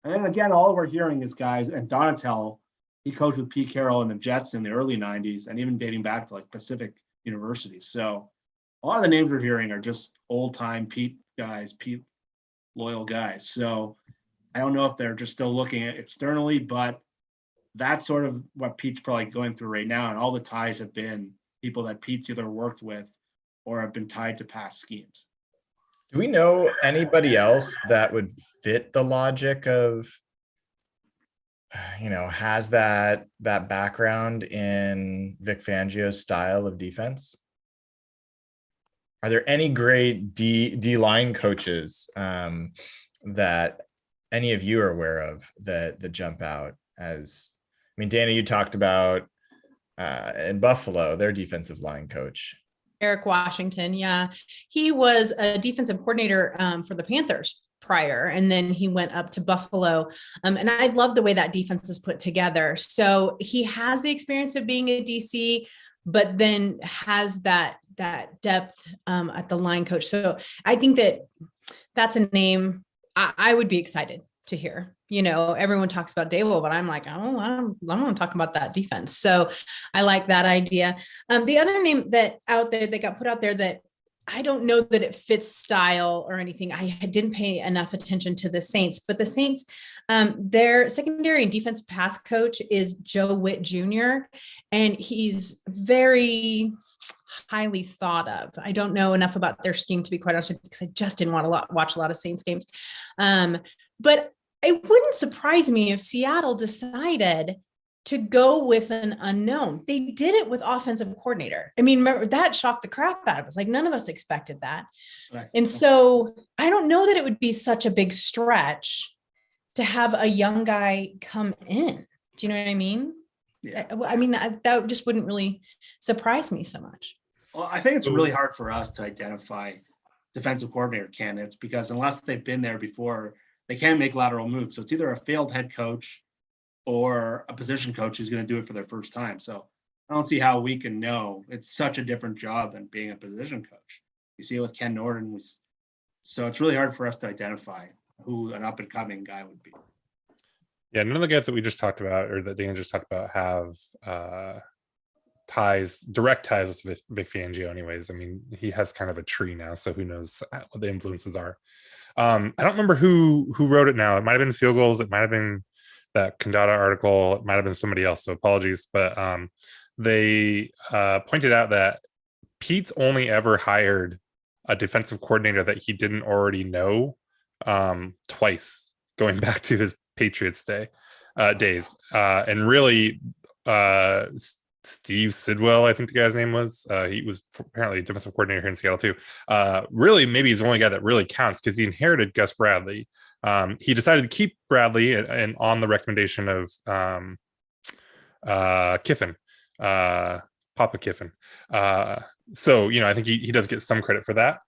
And then again, all we're hearing is guys, and Donatel, he coached with Pete Carroll and the Jets in the early 90s and even dating back to like Pacific University. So a lot of the names we're hearing are just old-time Pete guys, Pete loyal guys. So I don't know if they're just still looking at externally, but that's sort of what Pete's probably going through right now. And all the ties have been people that Pete's either worked with or have been tied to past schemes. Do we know anybody else that would fit the logic of, has that background in Vic Fangio's style of defense? Are there any great D line coaches that any of you are aware of that jump out as? I mean, Dayna, you talked about in Buffalo, their defensive line coach. Eric Washington. Yeah. He was a defensive coordinator for the Panthers prior, and then he went up to Buffalo. And I love the way that defense is put together. So he has the experience of being a DC, but then has that depth at the line coach. So I think that's a name I would be excited to hear. Everyone talks about Dayball, but I'm like, I want to talk about that defense. So I like that idea. The other name that got put out there that I don't know that it fits style or anything. I didn't pay enough attention to the Saints, but the Saints, their secondary and defensive pass coach is Joe Witt Jr. And he's very highly thought of. I don't know enough about their scheme, to be quite honest with you, because I just didn't want to watch a lot of Saints games. But it wouldn't surprise me if Seattle decided to go with an unknown. They did it with offensive coordinator. I mean, remember, that shocked the crap out of us. Like, none of us expected that. Right. And so I don't know that it would be such a big stretch to have a young guy come in. Do you know what I mean? Yeah. I mean, that just wouldn't really surprise me so much. Well, I think it's really hard for us to identify defensive coordinator candidates because unless they've been there before, they can't make lateral moves. So it's either a failed head coach or a position coach who's going to do it for their first time. So I don't see how we can know. It's such a different job than being a position coach. You see it with Ken Norton. So it's really hard for us to identify who an up-and-coming guy would be. Yeah, none of the guys that we just talked about or that Dayna just talked about have direct ties with Vic Fangio anyways. I mean, he has kind of a tree now, so who knows what the influences are. I don't remember who wrote it now. It might have been Field Goals. It might have been that Condada article. It might have been somebody else, so apologies. But they pointed out that Pete's only ever hired a defensive coordinator that he didn't already know twice going back to his Patriots days. And really, Steve Sidwell, I think the guy's name was. He was apparently a defensive coordinator here in Seattle too. Really, maybe he's the only guy that really counts because he inherited Gus Bradley. He decided to keep Bradley and on the recommendation of Kiffin, Papa Kiffin. So, I think he does get some credit for that.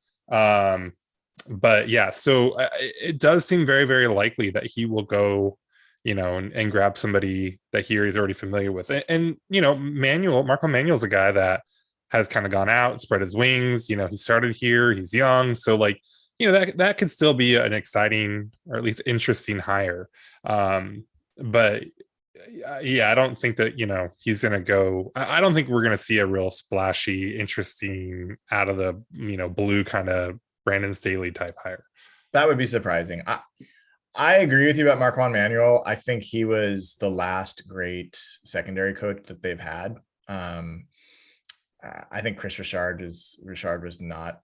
But yeah, so it does seem very, very likely that he will go, and grab somebody that he's already familiar with. And Marco Manuel's a guy that has kind of gone out, spread his wings. He started here, he's young. So that could still be an exciting or at least interesting hire. But yeah, I don't think that, he's going to go. I don't think we're going to see a real splashy, interesting, out of the, blue kind of Brandon Staley type hire. That would be surprising. I agree with you about Marco Manuel. I think he was the last great secondary coach that they've had. I think Chris Richard was not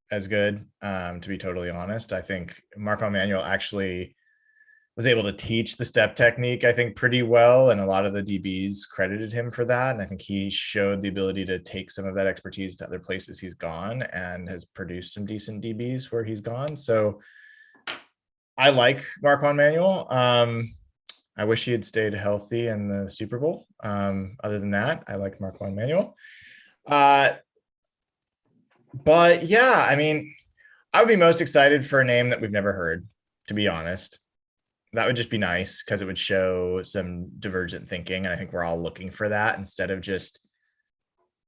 as good, to be totally honest. I think Marco Manuel actually was able to teach the step technique, I think, pretty well. And a lot of the DBs credited him for that. And I think he showed the ability to take some of that expertise to other places he's gone and has produced some decent DBs where he's gone. So I like Marco Manuel. I wish he had stayed healthy in the Super Bowl. Other than that, I like Marco Manuel. But yeah, I mean, I would be most excited for a name that we've never heard, to be honest. That would just be nice because it would show some divergent thinking. And I think we're all looking for that instead of just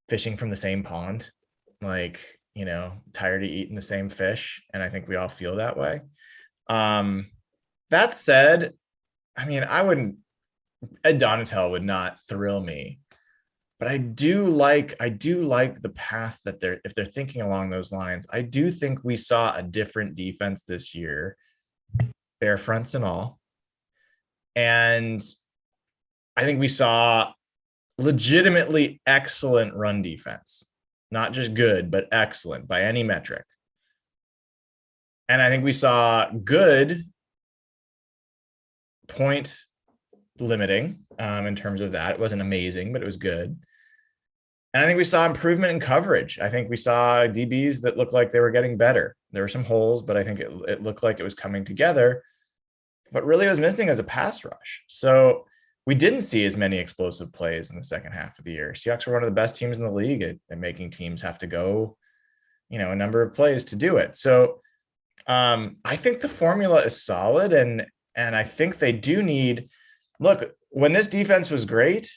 fishing from the same pond, tired of eating the same fish. And I think we all feel that way. That said, I mean, Ed Donatel would not thrill me, but I do like the path that if they're thinking along those lines. I do think we saw a different defense this year, bare fronts and all. And I think we saw legitimately excellent run defense, not just good, but excellent by any metric. And I think we saw good point limiting in terms of that. It wasn't amazing, but it was good. And I think we saw improvement in coverage. I think we saw DBs that looked like they were getting better. There were some holes, but I think it looked like it was coming together. What really was missing is a pass rush. So we didn't see as many explosive plays in the second half of the year. Seahawks were one of the best teams in the league at making teams have to go, a number of plays to do it. So I think the formula is solid, and I think they do need. Look, when this defense was great,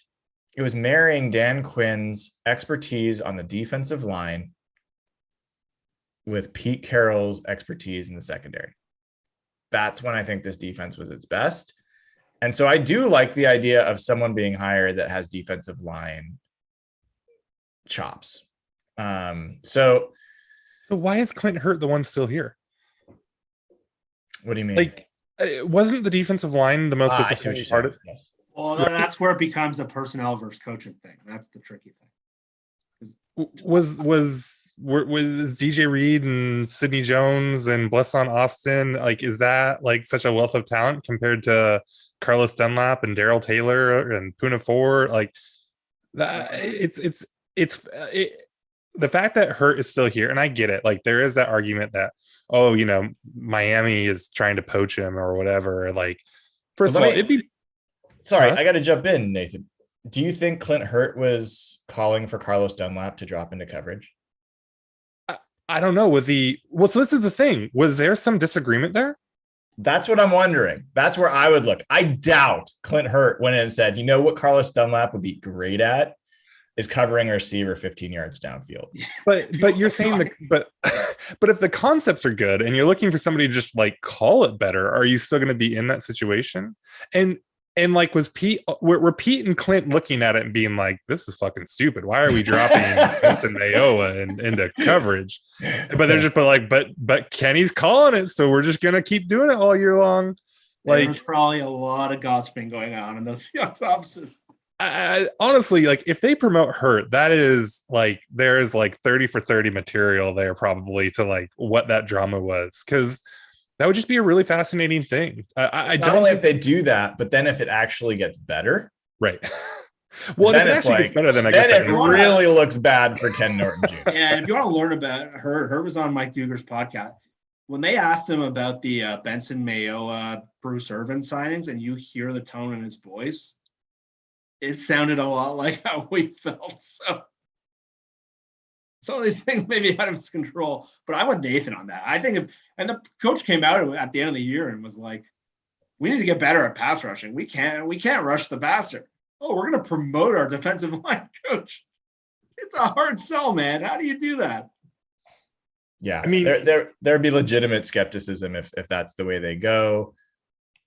it was marrying Dan Quinn's expertise on the defensive line with Pete Carroll's expertise in the secondary. That's when I think this defense was its best. And so I do like the idea of someone being hired that has defensive line chops. So why is Clint Hurt the one still here? What do you mean? Wasn't the defensive line the most disappointing part of it? Yes. Well, that's where it becomes a personnel versus coaching thing. That's the tricky thing. Was DJ Reed and Sidney Jones and Blesson Austin, is that such a wealth of talent compared to Carlos Dunlap and Daryl Taylor and Puna Ford? That it's the fact that Hurt is still here, and I get it. There is that argument that, Miami is trying to poach him or whatever. First of all, it'd be. Sorry, I got to jump in, Nathan. Do you think Clint Hurt was calling for Carlos Dunlap to drop into coverage? I don't know. So this is the thing. Was there some disagreement there? That's what I'm wondering. That's where I would look. I doubt Clint Hurt went in and said, what Carlos Dunlap would be great at is covering a receiver 15 yards downfield. But you're saying but if the concepts are good and you're looking for somebody to just call it better, are you still going to be in that situation? And was were Pete and Clint looking at it and being like, this is fucking stupid. Why are we dropping Vincent Mayowa into coverage? But they're just but Kenny's calling it, so we're just gonna keep doing it all year long. There's probably a lot of gossiping going on in those Seahawks offices. I honestly, if they promote Hurt, that is there is 30 for 30 material there probably to what that drama was, because That would just be a really fascinating thing. I Not don't only think, if they do that, but then if it actually gets better, right. Well, then if it it's actually like, gets better, then I then guess it that is- really looks bad for Ken Norton Jr. Yeah, and if you want to learn about her was on Mike Dugar's podcast. When they asked him about the Benson Mayoa, Bruce Irvin signings, and you hear the tone in his voice, it sounded a lot like how we felt. So some of these things may be out of his control, but I went Nathan on that. I think and the coach came out at the end of the year and was like, we need to get better at pass rushing. We can't rush the passer. Oh, we're going to promote our defensive line coach. It's a hard sell, man. How do you do that? Yeah, I mean- there'd be legitimate skepticism if that's the way they go.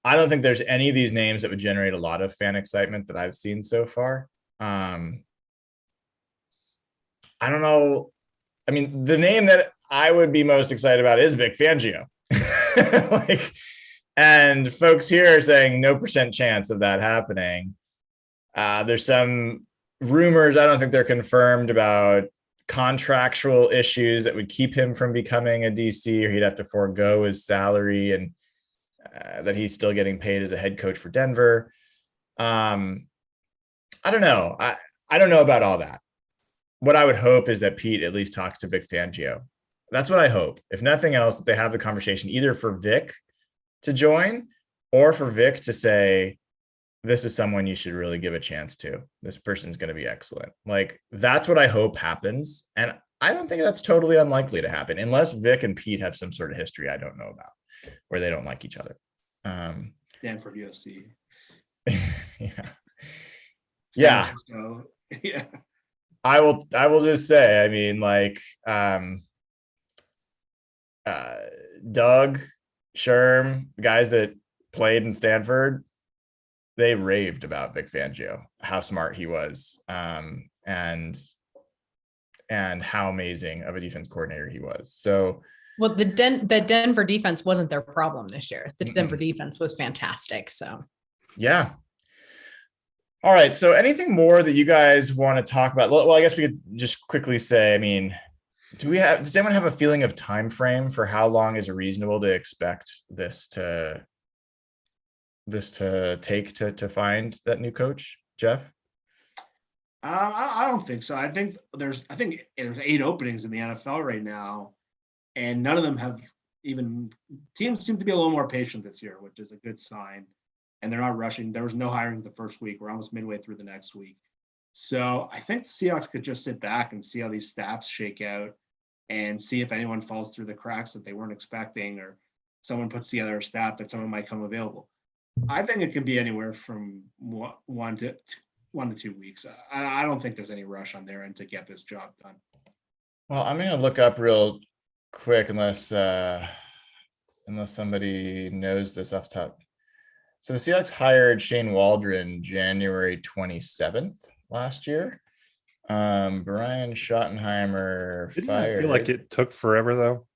I don't think there's any of these names that would generate a lot of fan excitement that I've seen so far. I don't know. I mean, the name that I would be most excited about is Vic Fangio. Like, and folks here are saying no % chance of that happening. There's some rumors, I don't think they're confirmed, about contractual issues that would keep him from becoming a DC, or he'd have to forego his salary, and that he's still getting paid as a head coach for Denver. I don't know. I don't know about all that. What I would hope is that Pete at least talks to Vic Fangio. That's what I hope. If nothing else, that they have the conversation either for Vic to join or for Vic to say, this is someone you should really give a chance to. This person's going to be excellent. Like, that's what I hope happens. And I don't think that's totally unlikely to happen unless Vic and Pete have some sort of history I don't know about where they don't like each other. Stanford USC. Yeah. Yeah. Yeah. I will just say, I mean, like, Doug, Sherm, guys that played in Stanford, they raved about Vic Fangio, how smart he was, and how amazing of a defense coordinator he was. So, well, the Denver defense wasn't their problem this year. The Denver defense was fantastic. So, yeah. All right. So anything more that you guys want to talk about? Well, I guess we could just quickly say, I mean, does anyone have a feeling of time frame for how long is it reasonable to expect this to take to find that new coach, Jeff? I don't think so. I think there's 8 openings in the NFL right now, and none of them have even teams seem to be a little more patient this year, which is a good sign. And they're not rushing. There was no hiring the first week. We're almost midway through the next week. So I think the Seahawks could just sit back and see how these staffs shake out and see if anyone falls through the cracks that they weren't expecting, or someone puts together a staff that someone might come available. I think it could be anywhere from 1 to 2 weeks. I don't think there's any rush on their end to get this job done. Well, I'm going to look up real quick unless somebody knows this off the top. So the Seahawks hired Shane Waldron January 27th last year. Brian Schottenheimer Didn't fired. I feel like it took forever though?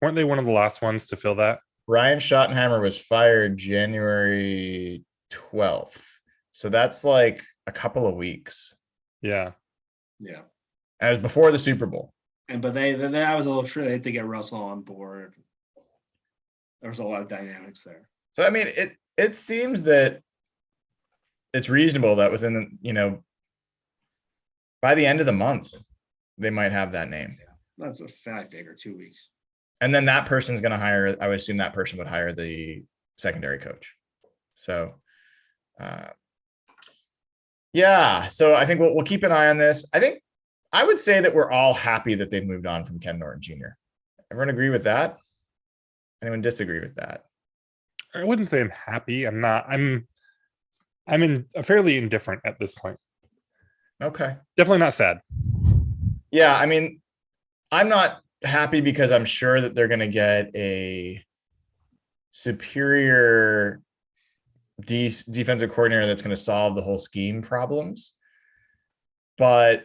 Weren't they one of the last ones to fill that? Brian Schottenheimer was fired January 12th. So that's like a couple of weeks. Yeah. Yeah. And it was before the Super Bowl. But that was a little true. They had to get Russell on board. There was a lot of dynamics there. So I mean, it seems that it's reasonable that within, by the end of the month, they might have that name. Yeah, that's what I figure, 2 weeks. And then that person's going to hire, I would assume that person would hire the secondary coach. So, yeah. So I think we'll keep an eye on this. I would say that we're all happy that they've moved on from Ken Norton Jr. Everyone agree with that? Anyone disagree with that? I wouldn't say I'm happy. I'm not. I'm fairly indifferent at this point. Okay. Definitely not sad. Yeah, I mean, I'm not happy because I'm sure that they're going to get a superior defensive coordinator that's going to solve the whole scheme problems. But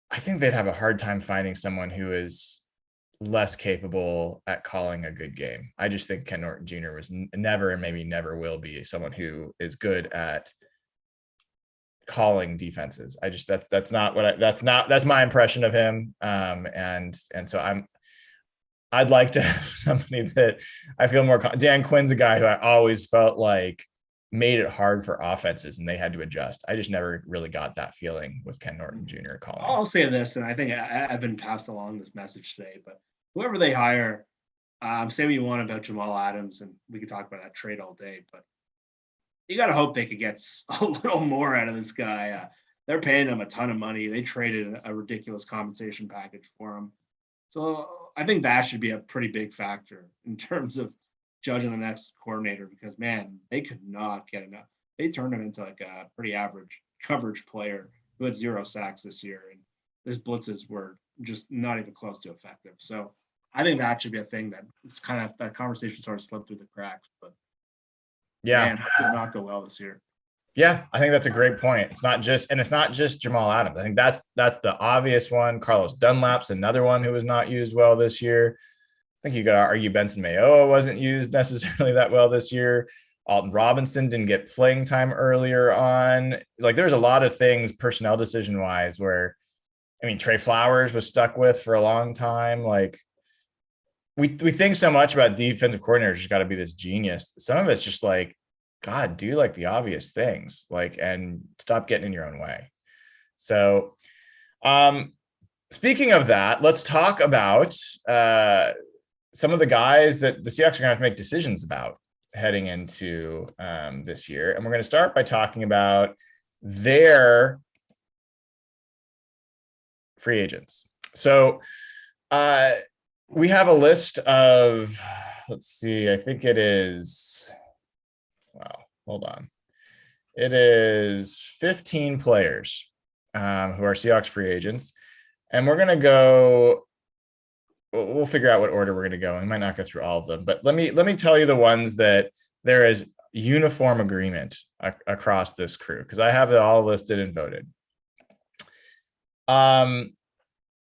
I think they'd have a hard time finding someone who is less capable at calling a good game. I just think Ken Norton Jr. was never, and maybe never will be, someone who is good at calling defenses. That's my impression of him. And so I'd like to have somebody that I feel more. Dan Quinn's a guy who I always felt like made it hard for offenses and they had to adjust. I just never really got that feeling with Ken Norton Jr. calling. I'll say this, and I think Evan passed along this message today, but whoever they hire, say what you want about Jamal Adams, and we could talk about that trade all day, but you got to hope they could get a little more out of this guy. They're paying him a ton of money. They traded a ridiculous compensation package for him. So I think that should be a pretty big factor in terms of judging the next coordinator, because man, they could not get enough. They turned him into like a pretty average coverage player who had 0 sacks this year, and his blitzes were just not even close to effective. So I think that should be a thing that it's kind of that conversation sort of slipped through the cracks. But yeah, man, that did not go well this year. Yeah, I think that's a great point. It's not just Jamal Adams. I think that's the obvious one. Carlos Dunlap's another one who was not used well this year. I think you got to argue Benson Mayoa wasn't used necessarily that well this year. Alton Robinson didn't get playing time earlier on. Like there's a lot of things personnel decision wise where, I mean, Trey Flowers was stuck with for a long time. Like we think so much about defensive coordinators, just got to be this genius. Some of it's just like, God, do like the obvious things, like, and stop getting in your own way. So speaking of that, let's talk about some of the guys that the Seahawks are going to have to make decisions about heading into this year. And we're going to start by talking about their free agents. So we have a list of, let's see, I think it is, wow, hold on. It is 15 players who are Seahawks free agents. And we're going to go, we'll figure out what order we're going to go. We might not go through all of them, but let me tell you the ones that there is uniform agreement across this crew, because I have it all listed and voted.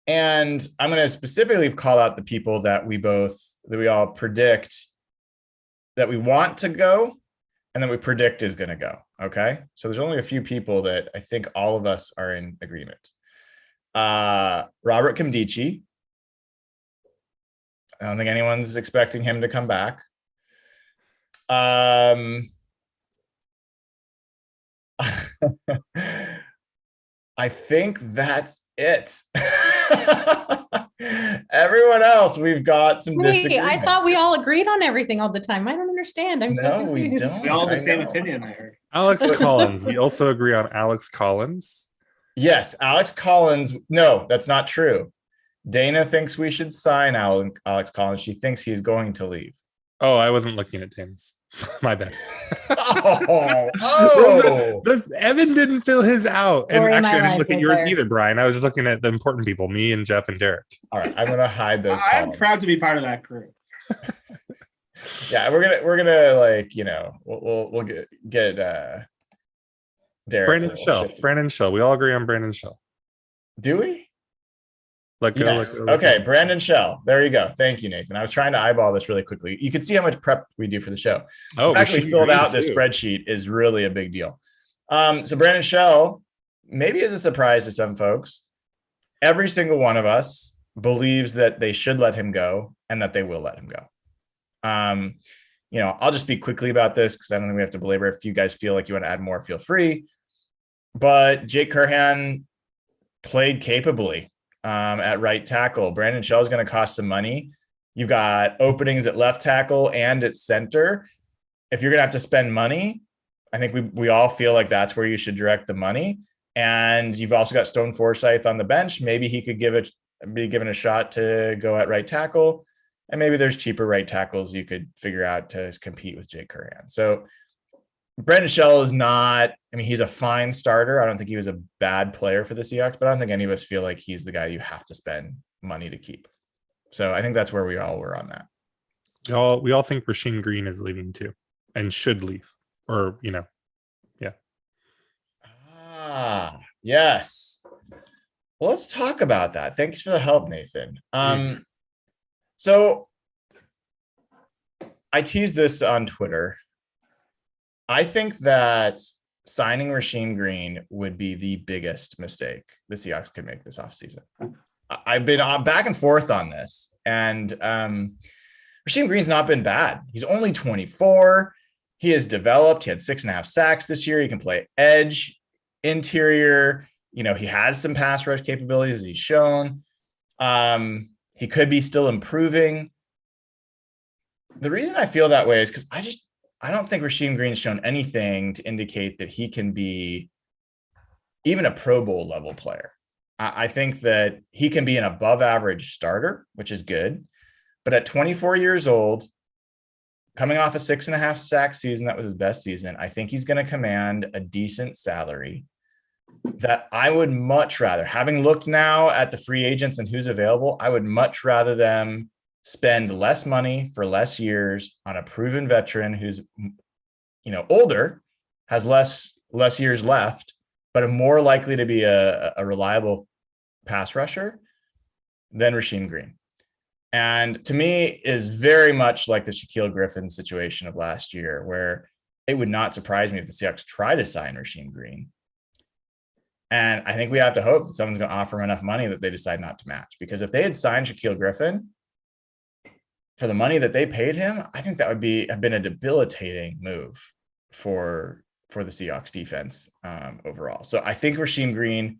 And I'm going to specifically call out the people that we all predict that we want to go and that we predict is going to go. Okay. So there's only a few people that I think all of us are in agreement. Robert Kimdichie. I don't think anyone's expecting him to come back. I think that's it. Everyone else, we've got some disagreement. I thought we all agreed on everything all the time. I don't understand. I'm so confused. We don't. They all have the same opinion, I heard. Alex Collins. We also agree on Alex Collins. Yes, Alex Collins. No, that's not true. Dayna thinks we should sign Alex Collins. She thinks he's going to leave. Oh, I wasn't looking at Dayna's. My bad. Evan didn't fill his out. And actually, I didn't look at yours either, Brian. I was just looking at the important people, me and Jeff and Derek. All right, I'm gonna hide those. I'm proud to be part of that crew. Yeah, we're gonna like, you know, we'll get Derek. Brandon Shell. We all agree on Brandon Shell. Do we? Yes. Okay, Brandon Shell. There you go. Thank you, Nathan. I was trying to eyeball this really quickly. You can see how much prep we do for the show. Oh, actually filled out this spreadsheet is really a big deal. So Brandon Shell, maybe is a surprise to some folks. Every single one of us believes that they should let him go and that they will let him go. You know, I'll just speak quickly about this because I don't think we have to belabor. If you guys feel like you want to add more, feel free. But Jake Curhan played capably at right tackle. Brandon Shell is going to cost some money. You've got openings at left tackle and at center. If you're going to have to spend money, I think we all feel like that's where you should direct the money. And you've also got Stone Forsythe on the bench. Maybe he could be given a shot to go at right tackle. And maybe there's cheaper right tackles you could figure out to compete with Jake Curhan. So Brandon Shell is not, I mean, he's a fine starter. I don't think he was a bad player for the Seahawks, but I don't think any of us feel like he's the guy you have to spend money to keep. So I think that's where we all were on that. We all think Rasheem Green is leaving too and should leave, or, you know, yeah. Yes. Well, let's talk about that. Thanks for the help, Nathan. So I teased this on Twitter. I think that signing Rasheem Green would be the biggest mistake the Seahawks could make this offseason. I've been back and forth on this, and Rasheem Green's not been bad. He's only 24. He has developed. He had 6.5 sacks this year. He can play edge, interior. He has some pass rush capabilities he's shown. He could be still improving. The reason I feel that way is because I don't think Rasheem Green's shown anything to indicate that he can be even a Pro Bowl level player. I think that he can be an above average starter, which is good. But at 24 years old, coming off a 6.5 sack season, that was his best season, I think he's going to command a decent salary that I would much rather, having looked now at the free agents and who's available, I would much rather them spend less money for less years on a proven veteran who's, older, has less years left, but more likely to be a reliable pass rusher than Rasheem Green. And to me is very much like the Shaquille Griffin situation of last year, where it would not surprise me if the Seahawks try to sign Rasheem Green. And I think we have to hope that someone's going to offer him enough money that they decide not to match. Because if they had signed Shaquille Griffin for the money that they paid him, I think that would have been a debilitating move for the Seahawks defense overall. So I think Rasheem Green,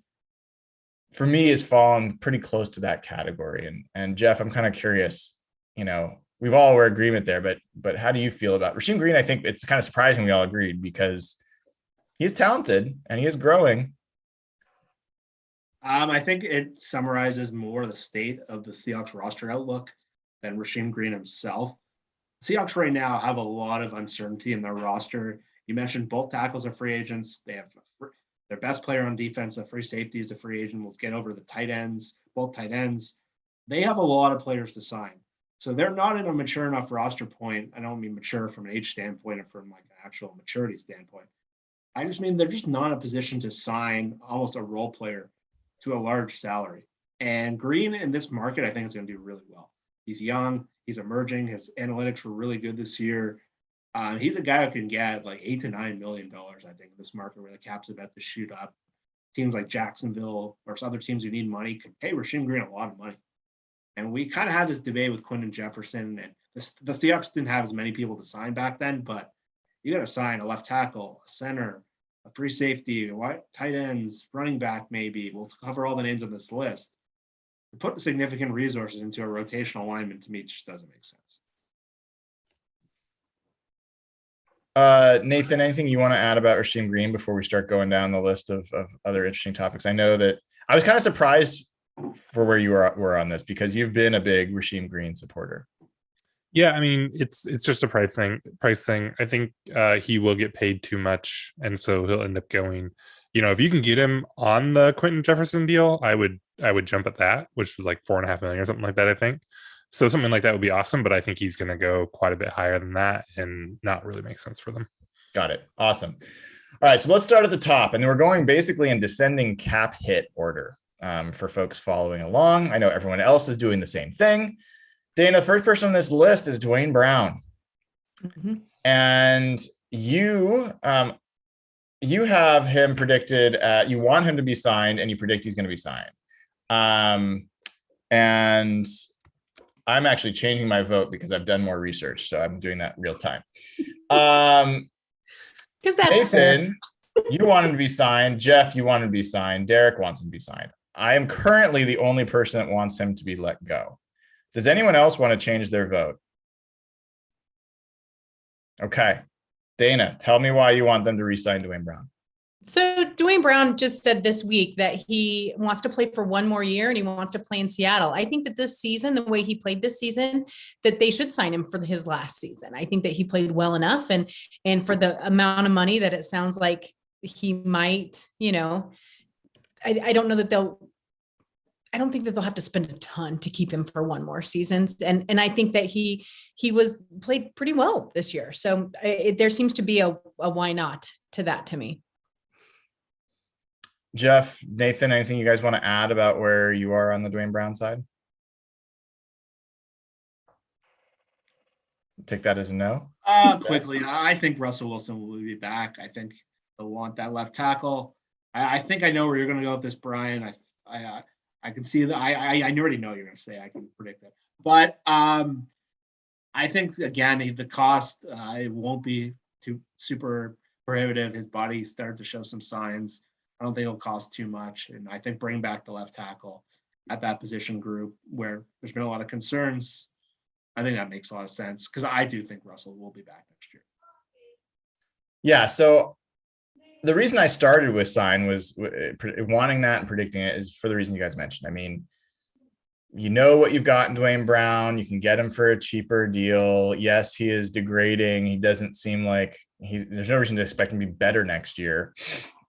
for me, is fallen pretty close to that category. And Jeff, I'm kind of curious, we've all were agreement there, but how do you feel about Rasheem Green? I think it's kind of surprising we all agreed because he is talented and he is growing. I think it summarizes more the state of the Seahawks roster outlook than Rasheem Green himself. Seahawks right now have a lot of uncertainty in their roster. You mentioned both tackles are free agents. They have their best player on defense, a free safety, is a free agent. We'll get over the tight ends, both tight ends. They have a lot of players to sign. So they're not in a mature enough roster point. I don't mean mature from an age standpoint or from like an actual maturity standpoint. I just mean they're just not in a position to sign almost a role player to a large salary. And Green in this market, I think, is going to do really well. He's young. He's emerging. His analytics were really good this year. He's a guy who can get like $8 to $9 million, I think, in this market where the cap's about to shoot up. Teams like Jacksonville or other teams who need money could pay Rasheem Green a lot of money. And we kind of had this debate with Quinton Jefferson, and the Seahawks didn't have as many people to sign back then, but you got to sign a left tackle, a center, a free safety, tight ends, running back maybe. We'll cover all the names on this list. To put significant resources into a rotational lineman, to me, just doesn't make sense. Nathan, anything you want to add about Rasheem Green before we start going down the list of other interesting topics? I know that I was kind of surprised for where you were on this because you've been a big Rasheem Green supporter. Yeah, I mean, it's just a price thing. I think he will get paid too much, and so he'll end up going. If you can get him on the Quinton Jefferson deal, I would jump at that, which was like $4.5 million or something like that, I think. So something like that would be awesome, but I think he's going to go quite a bit higher than that and not really make sense for them. Got it. Awesome. All right, so let's start at the top, and we're going basically in descending cap hit order for folks following along. I know everyone else is doing the same thing. Dayna, the first person on this list is Dwayne Brown. Mm-hmm. And you have him predicted you want him to be signed and you predict he's going to be signed. And I'm actually changing my vote because I've done more research. So I'm doing that real time. Because that's Nathan, you want him to be signed. Jeff, you want him to be signed. Derek wants him to be signed. I am currently the only person that wants him to be let go. Does anyone else want to change their vote? Okay. Dayna, tell me why you want them to re-sign Dwayne Brown. So Dwayne Brown just said this week that he wants to play for one more year and he wants to play in Seattle. I think that this season, the way he played this season, that they should sign him for his last season. I think that he played well enough and for the amount of money that it sounds like he might, I don't know that I don't think that they'll have to spend a ton to keep him for one more season. And I think that he played pretty well this year. So there seems to be a why not to that to me. Jeff, Nathan, anything you guys want to add about where you are on the Dwayne Brown side? Take that as a no. Quickly, I think Russell Wilson will be back. I think they'll want that left tackle. I think I know where you're going to go with this, Brian. I I can see that. I already know you're going to say I can predict it, but I think again the cost it won't be too super prohibitive. His body started to show some signs. I don't think it'll cost too much, and I think bring back the left tackle at that position group where there's been a lot of concerns. I think that makes a lot of sense because I do think Russell will be back next year. Yeah. So the reason I started with sign was wanting that and predicting it is for the reason you guys mentioned. I mean, you know what you've got in Dwayne Brown. You can get him for a cheaper deal. Yes, he is degrading. He doesn't seem like there's no reason to expect him to be better next year.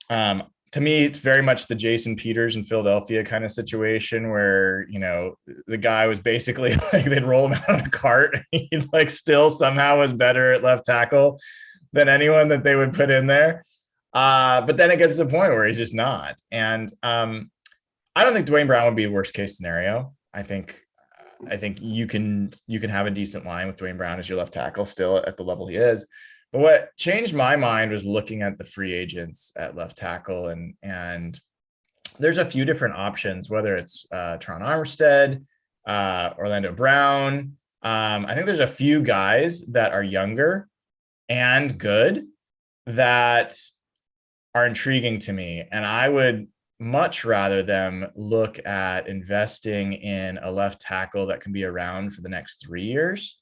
To me, it's very much the Jason Peters in Philadelphia kind of situation where, you know, the guy was basically like they'd roll him out on a cart. He like still somehow was better at left tackle than anyone that they would put in there. But then it gets to the point where he's just not. And I don't think Dwayne Brown would be a worst case scenario. I think you can have a decent line with Dwayne Brown as your left tackle still at the level he is. But what changed my mind was looking at the free agents at left tackle, and there's a few different options, whether it's Teron Armstead, Orlando Brown. I think there's a few guys that are younger and good that are intriguing to me, and I would much rather them look at investing in a left tackle that can be around for the next 3 years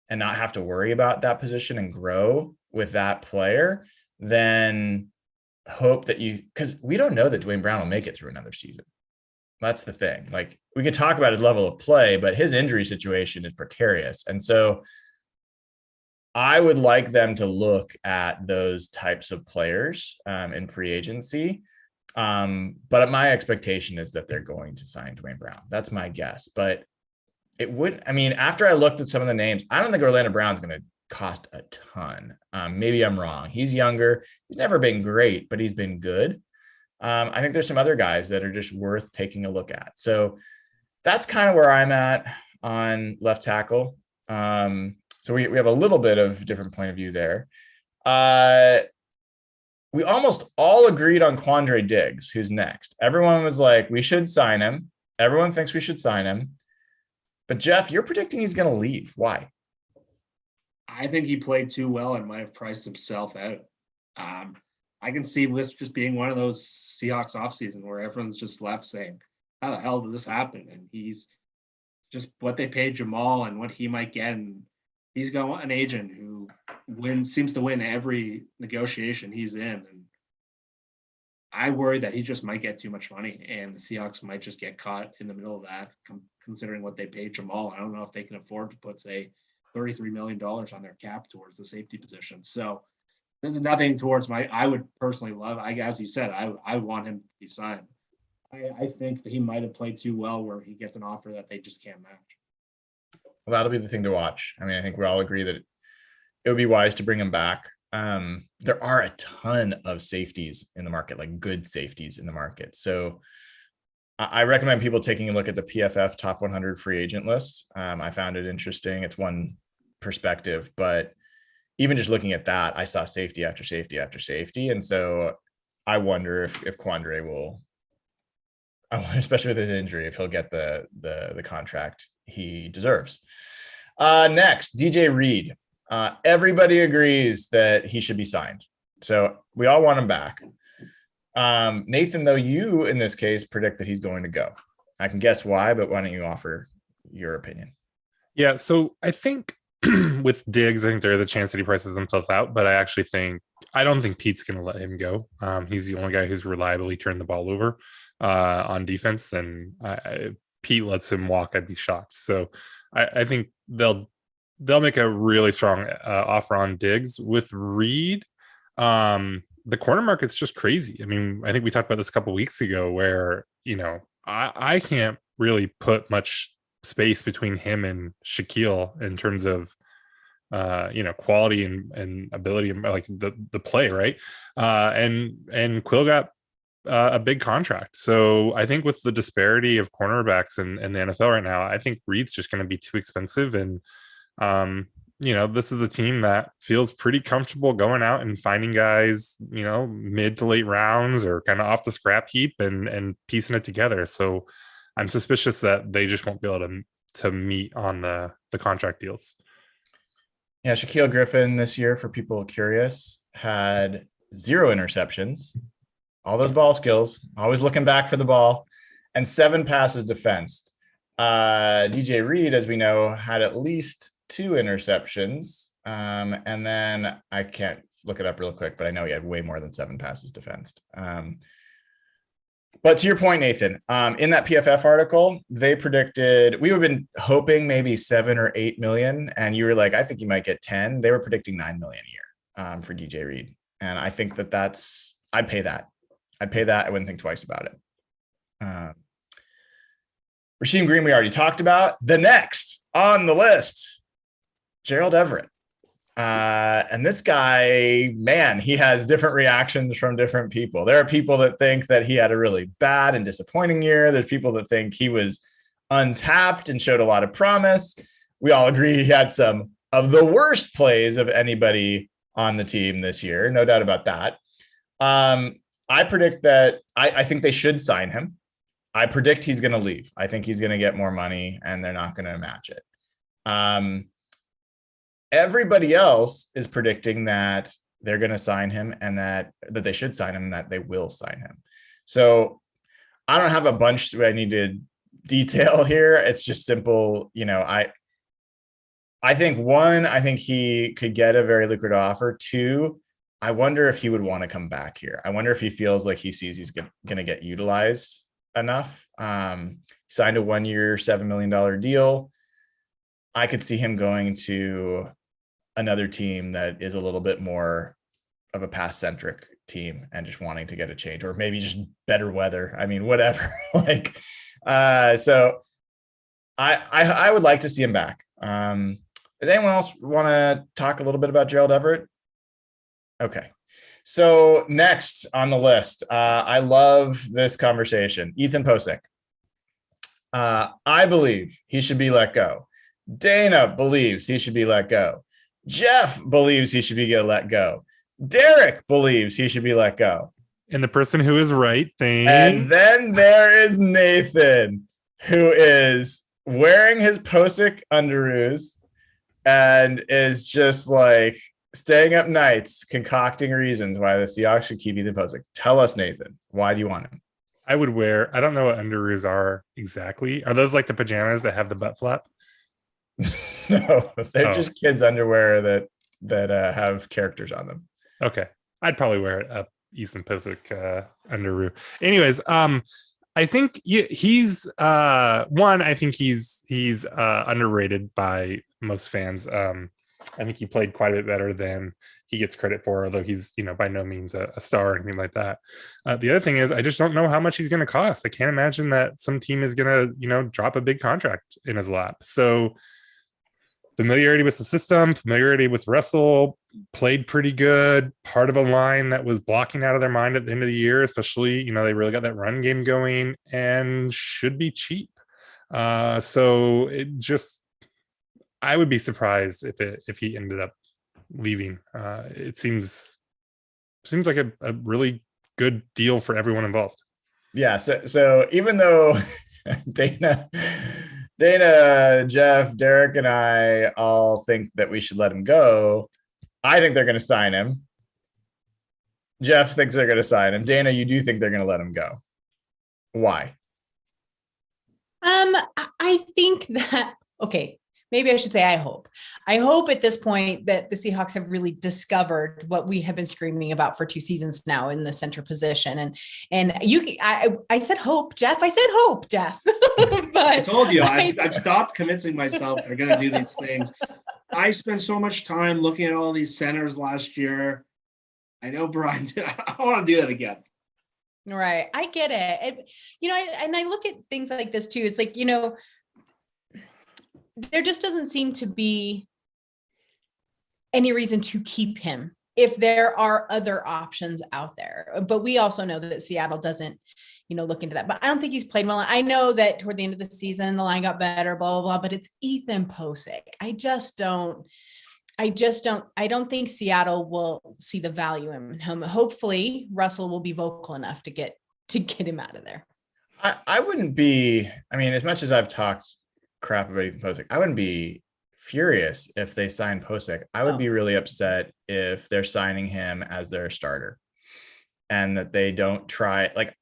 and not have to worry about that position and grow with that player than hope that because we don't know that Dwayne Brown will make it through another season. That's the thing. Like, we could talk about his level of play, but his injury situation is precarious. And so I would like them to look at those types of players in free agency. But my expectation is that they're going to sign Dwayne Brown. That's my guess. But after I looked at some of the names, I don't think Orlando Brown's going to cost a ton. Maybe I'm wrong. He's younger. He's never been great, but he's been good. I think there's some other guys that are just worth taking a look at. So that's kind of where I'm at on left tackle. So we have a little bit of different point of view there. We almost all agreed on Quandre Diggs, who's next. Everyone was like, we should sign him. Everyone thinks we should sign him. But Jeff, you're predicting he's going to leave. Why? I think he played too well and might have priced himself out. I can see this just being one of those Seahawks offseason where everyone's just left saying, how the hell did this happen? And he's just what they paid Jamal and what he might get. And he's got an agent who seems to win every negotiation he's in. And I worry that he just might get too much money and the Seahawks might just get caught in the middle of that, considering what they paid Jamal. I don't know if they can afford to put, say, $33 million on their cap towards the safety position. So this is nothing towards I would personally love, as you said, I want him to be signed. I think that he might have played too well where he gets an offer that they just can't match. Well, that'll be the thing to watch. I mean, I think we all agree that it would be wise to bring him back. There are a ton of safeties in the market, like good safeties in the market. So I recommend people taking a look at the PFF top 100 free agent list. I found it interesting. It's one perspective, but even just looking at that, I saw safety after safety after safety. And so I wonder if Quandre will, especially with his injury, if he'll get the contract he deserves. Next, DJ Reed. Everybody agrees that he should be signed. So we all want him back. Nathan, though, you in this case predict that he's going to go. I can guess why, but why don't you offer your opinion? Yeah, so I think with Diggs, I think there's a chance that he prices himself out, but I don't think Pete's going to let him go. He's the only guy who's reliably turned the ball over on defense, and Pete lets him walk, I'd be shocked. So I think they'll make a really strong offer on Diggs. With Reed, the corner market's just crazy. I mean, I think we talked about this a couple of weeks ago where, I can't really put much space between him and Shaquille in terms of, quality and ability, like the play, right? And Quill got a big contract. So I think with the disparity of cornerbacks in the NFL right now, I think Reed's just going to be too expensive. And, this is a team that feels pretty comfortable going out and finding guys, mid to late rounds or kind of off the scrap heap and piecing it together. So I'm suspicious that they just won't be able to meet on the contract deals. Yeah, Shaquille Griffin this year, for people curious, had 0 interceptions, all those ball skills, always looking back for the ball, and 7 passes defensed. DJ Reed, as we know, had at least 2 interceptions. And then I can't look it up real quick, but I know he had way more than 7 passes defensed. But to your point, Nathan, in that PFF article, they predicted, we have been hoping maybe 7 or 8 million. And you were like, I think you might get 10. They were predicting 9 million a year for DJ Reed. And I think I'd pay that. I wouldn't think twice about it. Rasheem Green, we already talked about. The next on the list, Gerald Everett. And this guy, man, he has different reactions from different people. There are people that think that he had a really bad and disappointing year. There's people that think he was untapped and showed a lot of promise. We all agree he had some of the worst plays of anybody on the team this year. No doubt about that. I predict that I think they should sign him. I predict he's going to leave. I think he's going to get more money and they're not going to match it. Everybody else is predicting that they're going to sign him and that they should sign him and that they will sign him. So I don't have a bunch that I need to detail here. It's just simple. I think 1, I think he could get a very lucrative offer. 2, I wonder if he would want to come back here. I wonder if he feels like he sees he's going to get utilized enough. Signed a 1-year, $7 million deal. I could see him going to another team that is a little bit more of a pass-centric team and just wanting to get a change, or maybe just better weather. I mean, whatever. So I would like to see him back. Does anyone else want to talk a little bit about Gerald Everett? Okay. So next on the list, I love this conversation. Ethan Posick. I believe he should be let go. Dayna believes he should be let go. Jeff believes he should be let go. Derek believes he should be let go. And the person who is right, thanks. And then there is Nathan, who is wearing his Posick underoos and is just like staying up nights concocting reasons why the Seahawks should keep Ethan Posick. Tell us, Nathan, why do you want him? I don't know what underoos are exactly. Are those like the pajamas that have the butt flap? No, they're just kids' underwear that have characters on them. Okay, I'd probably wear it up Ethan Posick underoos. Anyways, I think he's one. I think he's underrated by most fans. I think he played quite a bit better than he gets credit for, although he's, by no means a star or anything like that. The other thing is, I just don't know how much he's going to cost. I can't imagine that some team is going to, drop a big contract in his lap. So familiarity with the system, familiarity with Russell, played pretty good. Part of a line that was blocking out of their mind at the end of the year, especially, they really got that run game going and should be cheap. So it just, I would be surprised if he ended up leaving. It seems like a really good deal for everyone involved. Yeah. So even though Dayna, Jeff, Derek, and I all think that we should let him go, I think they're going to sign him. Jeff thinks they're going to sign him. Dayna, you do think they're going to let him go. Why? I think that, okay, maybe I should say I hope at this point that the Seahawks have really discovered what we have been screaming about for 2 seasons now in the center position. And I said hope, Jeff. I said hope, Jeff. But I told you, I've stopped convincing myself they're going to do these things. I spent so much time looking at all these centers last year. I know Brian did. I don't want to do that again. Right. I get it. And I look at things like this too. It's like, there just doesn't seem to be any reason to keep him if there are other options out there. But we also know that Seattle doesn't, look into that. But I don't think he's played well. I know that toward the end of the season, the line got better, blah, blah, blah, but it's Ethan Posick. I don't think Seattle will see the value in him. Hopefully Russell will be vocal enough to get him out of there. I wouldn't be, I mean, as much as I've talked crap about Ethan Posick, I wouldn't be furious if they signed Posick. I would be really upset if they're signing him as their starter and that they don't try, like,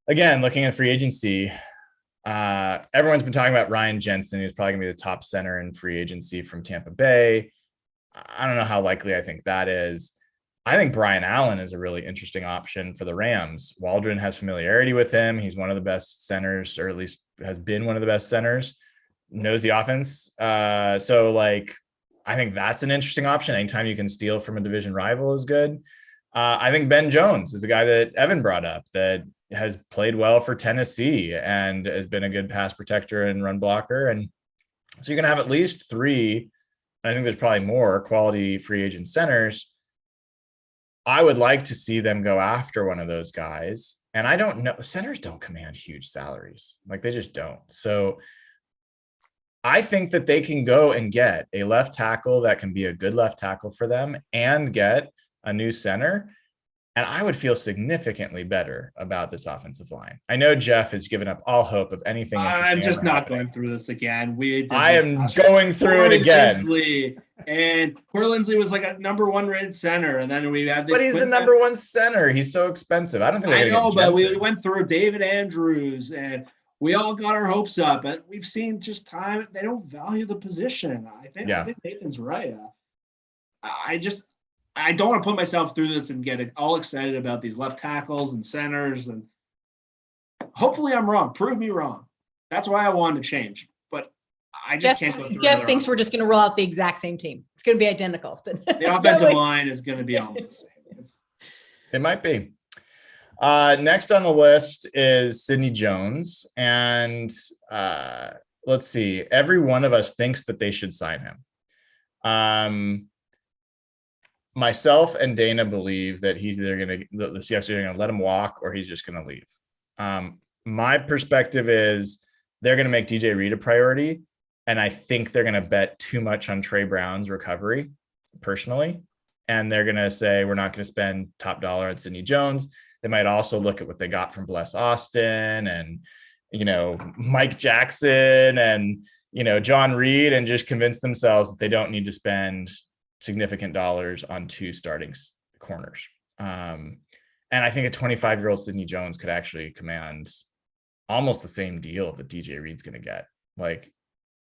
again, looking at free agency, everyone's been talking about Ryan Jensen. He's probably gonna be the top center in free agency from Tampa Bay. I don't know how likely I think that is. I think Brian Allen is a really interesting option for the Rams. Waldron has familiarity with him. He's one of the best centers, or at least has been one of the best centers, knows the offense. So like, I think that's an interesting option. Anytime you can steal from a division rival is good. I think Ben Jones is a guy that Evan brought up that has played well for Tennessee and has been a good pass protector and run blocker. And so you're going to have at least three. I think there's probably more quality free agent centers. I would like to see them go after one of those guys. And I don't know, centers don't command huge salaries. Like they just don't. So I think that they can go and get a left tackle that can be a good left tackle for them and get a new center. And I would feel significantly better about this offensive line. I know Jeff has given up all hope of anything. I'm just not going through this again. I am going through it again. And Corey Linsley was like a number one rated center, and then we had. But he's the number one center. He's so expensive. I don't think. I know, but we went through David Andrews, and we all got our hopes up. But we've seen just time; they don't value the position. I think Nathan's right. I don't want to put myself through this and get all excited about these left tackles and centers, and hopefully I'm wrong. Prove me wrong. That's why I wanted to change, but I just can't go through. Jeff thinks we're just going to roll out the exact same team. It's going to be identical. The offensive line is going to be almost the same. It might be. Next on the list is Sidney Jones, and let's see. Every one of us thinks that they should sign him. Myself and Dayna believe that he's either going to, the Seahawks are going to let him walk or he's just going to leave. My perspective is they're going to make DJ Reed a priority. And I think they're going to bet too much on Trey Brown's recovery personally. And they're going to say, we're not going to spend top dollar on Sidney Jones. They might also look at what they got from Bless Austin and, Mike Jackson and, John Reed and just convince themselves that they don't need to spend significant dollars on two starting corners. And I think a 25-year-old Sidney Jones could actually command almost the same deal that DJ Reed's going to get. Like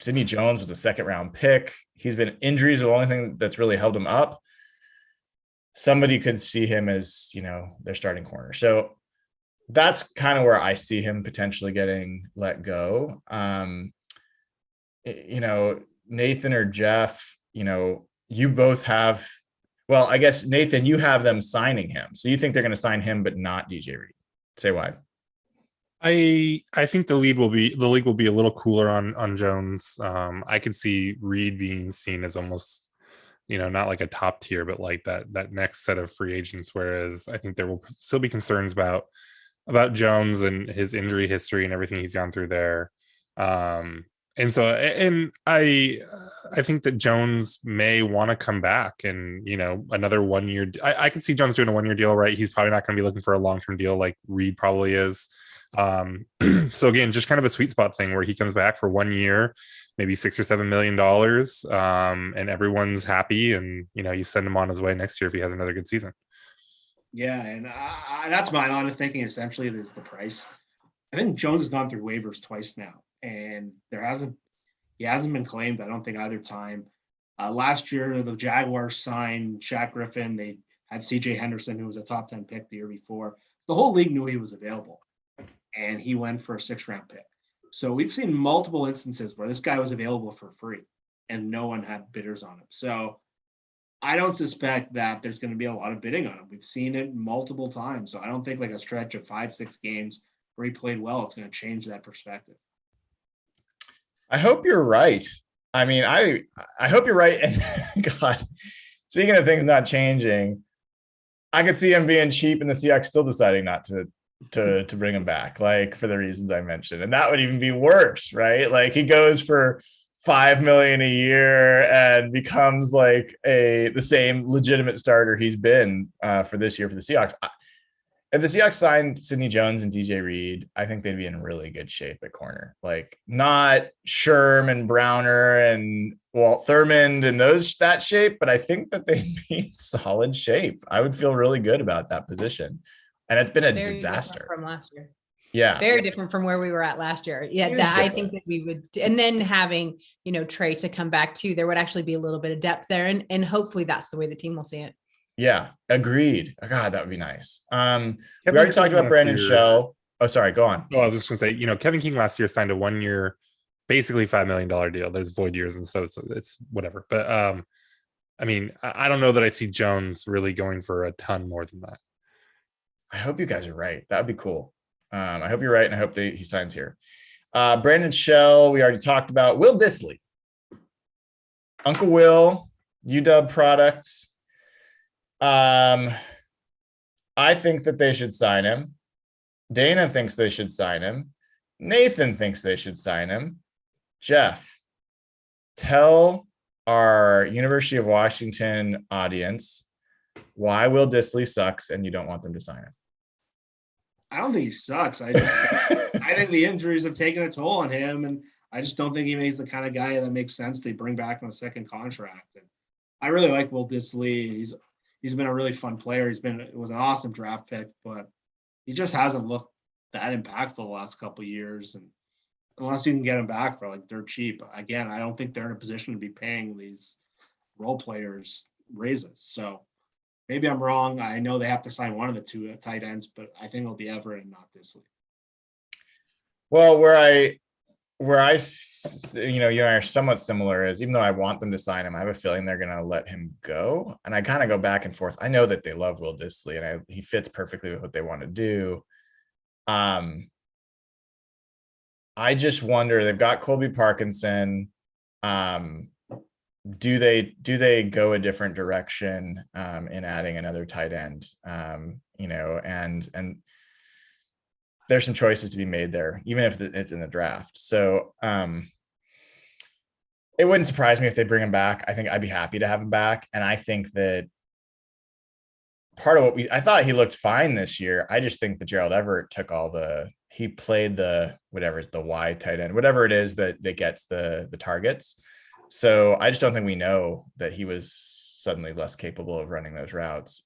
Sidney Jones was a second-round pick. He's been injuries are the only thing that's really held him up. Somebody could see him as, their starting corner. So that's kind of where I see him potentially getting let go. Nathan or Jeff, you both have, well, I guess Nathan, you have them signing him. So you think they're going to sign him, but not DJ Reed. Say why. I think the league will be a little cooler on Jones. I could see Reed being seen as almost, not like a top tier, but like that next set of free agents. Whereas I think there will still be concerns about Jones and his injury history and everything he's gone through there. And so, and I think that Jones may want to come back and, another 1 year. I could see Jones doing a 1 year deal, right? He's probably not going to be looking for a long-term deal like Reed probably is. So again, just kind of a sweet spot thing where he comes back for 1 year, maybe $6 or $7 million, and everyone's happy. And, you send him on his way next year if he has another good season. Yeah. And that's my line of thinking. Essentially, it is the price. I think Jones has gone through waivers twice now. And he hasn't been claimed, I don't think, either time. Last year, the Jaguars signed Shaq Griffin. They had CJ Henderson, who was a top 10 pick the year before. The whole league knew he was available, and he went for a 6th-round pick. So we've seen multiple instances where this guy was available for free, and no one had bidders on him. So I don't suspect that there's going to be a lot of bidding on him. We've seen it multiple times. So I don't think like a stretch of 5-6 games where he played well, it's going to change that perspective. I hope you're right. I mean, I hope you're right. And God, speaking of things not changing, I could see him being cheap and the Seahawks still deciding not to bring him back, like for the reasons I mentioned. And that would even be worse, right? Like he goes for $5 million a year and becomes like the same legitimate starter he's been for this year for the Seahawks. if the Seahawks signed Sidney Jones and DJ Reed, I think they'd be in really good shape at corner. Like not Sherm and Browner and Walt Thurmond and that shape, but I think that they'd be in solid shape. I would feel really good about that position. And it's been a Very disaster different from last year. Yeah. Very different from where we were at last year. Yeah, I think that we would, and then having, Trey to come back too, there would actually be a little bit of depth there. And hopefully that's the way the team will see it. Yeah, agreed. Oh, God, that would be nice. We already talked about Brandon Shell. Oh, sorry, go on. Oh, I was just gonna say, Kevin King last year signed a 1 year, basically $5 million deal. There's void years and so it's whatever. But I mean, I don't know that I see Jones really going for a ton more than that. I hope you guys are right. That would be cool. I hope you're right, and I hope he signs here. Brandon Shell, we already talked about. Will Dissly, Uncle Will, UW products. I think that they should sign him. Dayna thinks they should sign him. Nathan thinks they should sign him. Jeff, tell our University of Washington audience why Will Dissly sucks and you don't want them to sign him. I don't think he sucks. I think the injuries have taken a toll on him, and I just don't think he's the kind of guy that makes sense to bring back on a second contract. And I really like Will Dissly. He's been a really fun player. It was an awesome draft pick, but he just hasn't looked that impactful the last couple of years. And unless you can get him back for like dirt cheap, again, I don't think they're in a position to be paying these role players raises. So maybe I'm wrong. I know they have to sign one of the two tight ends, but I think it'll be Everett and not Dissly. Well, where I, you and I are somewhat similar is, even though I want them to sign him, I have a feeling they're going to let him go. And I kind of go back and forth. I know that they love Will Dissly, and he fits perfectly with what they want to do. I just wonder, they've got Colby Parkinson. Do they go a different direction in adding another tight end? And there's some choices to be made there, even if it's in the draft. So it wouldn't surprise me if they bring him back. I think I'd be happy to have him back. And I think that part of I thought he looked fine this year. I just think that Gerald Everett took he played the Y tight end, whatever it is that gets the targets. So I just don't think we know that he was suddenly less capable of running those routes.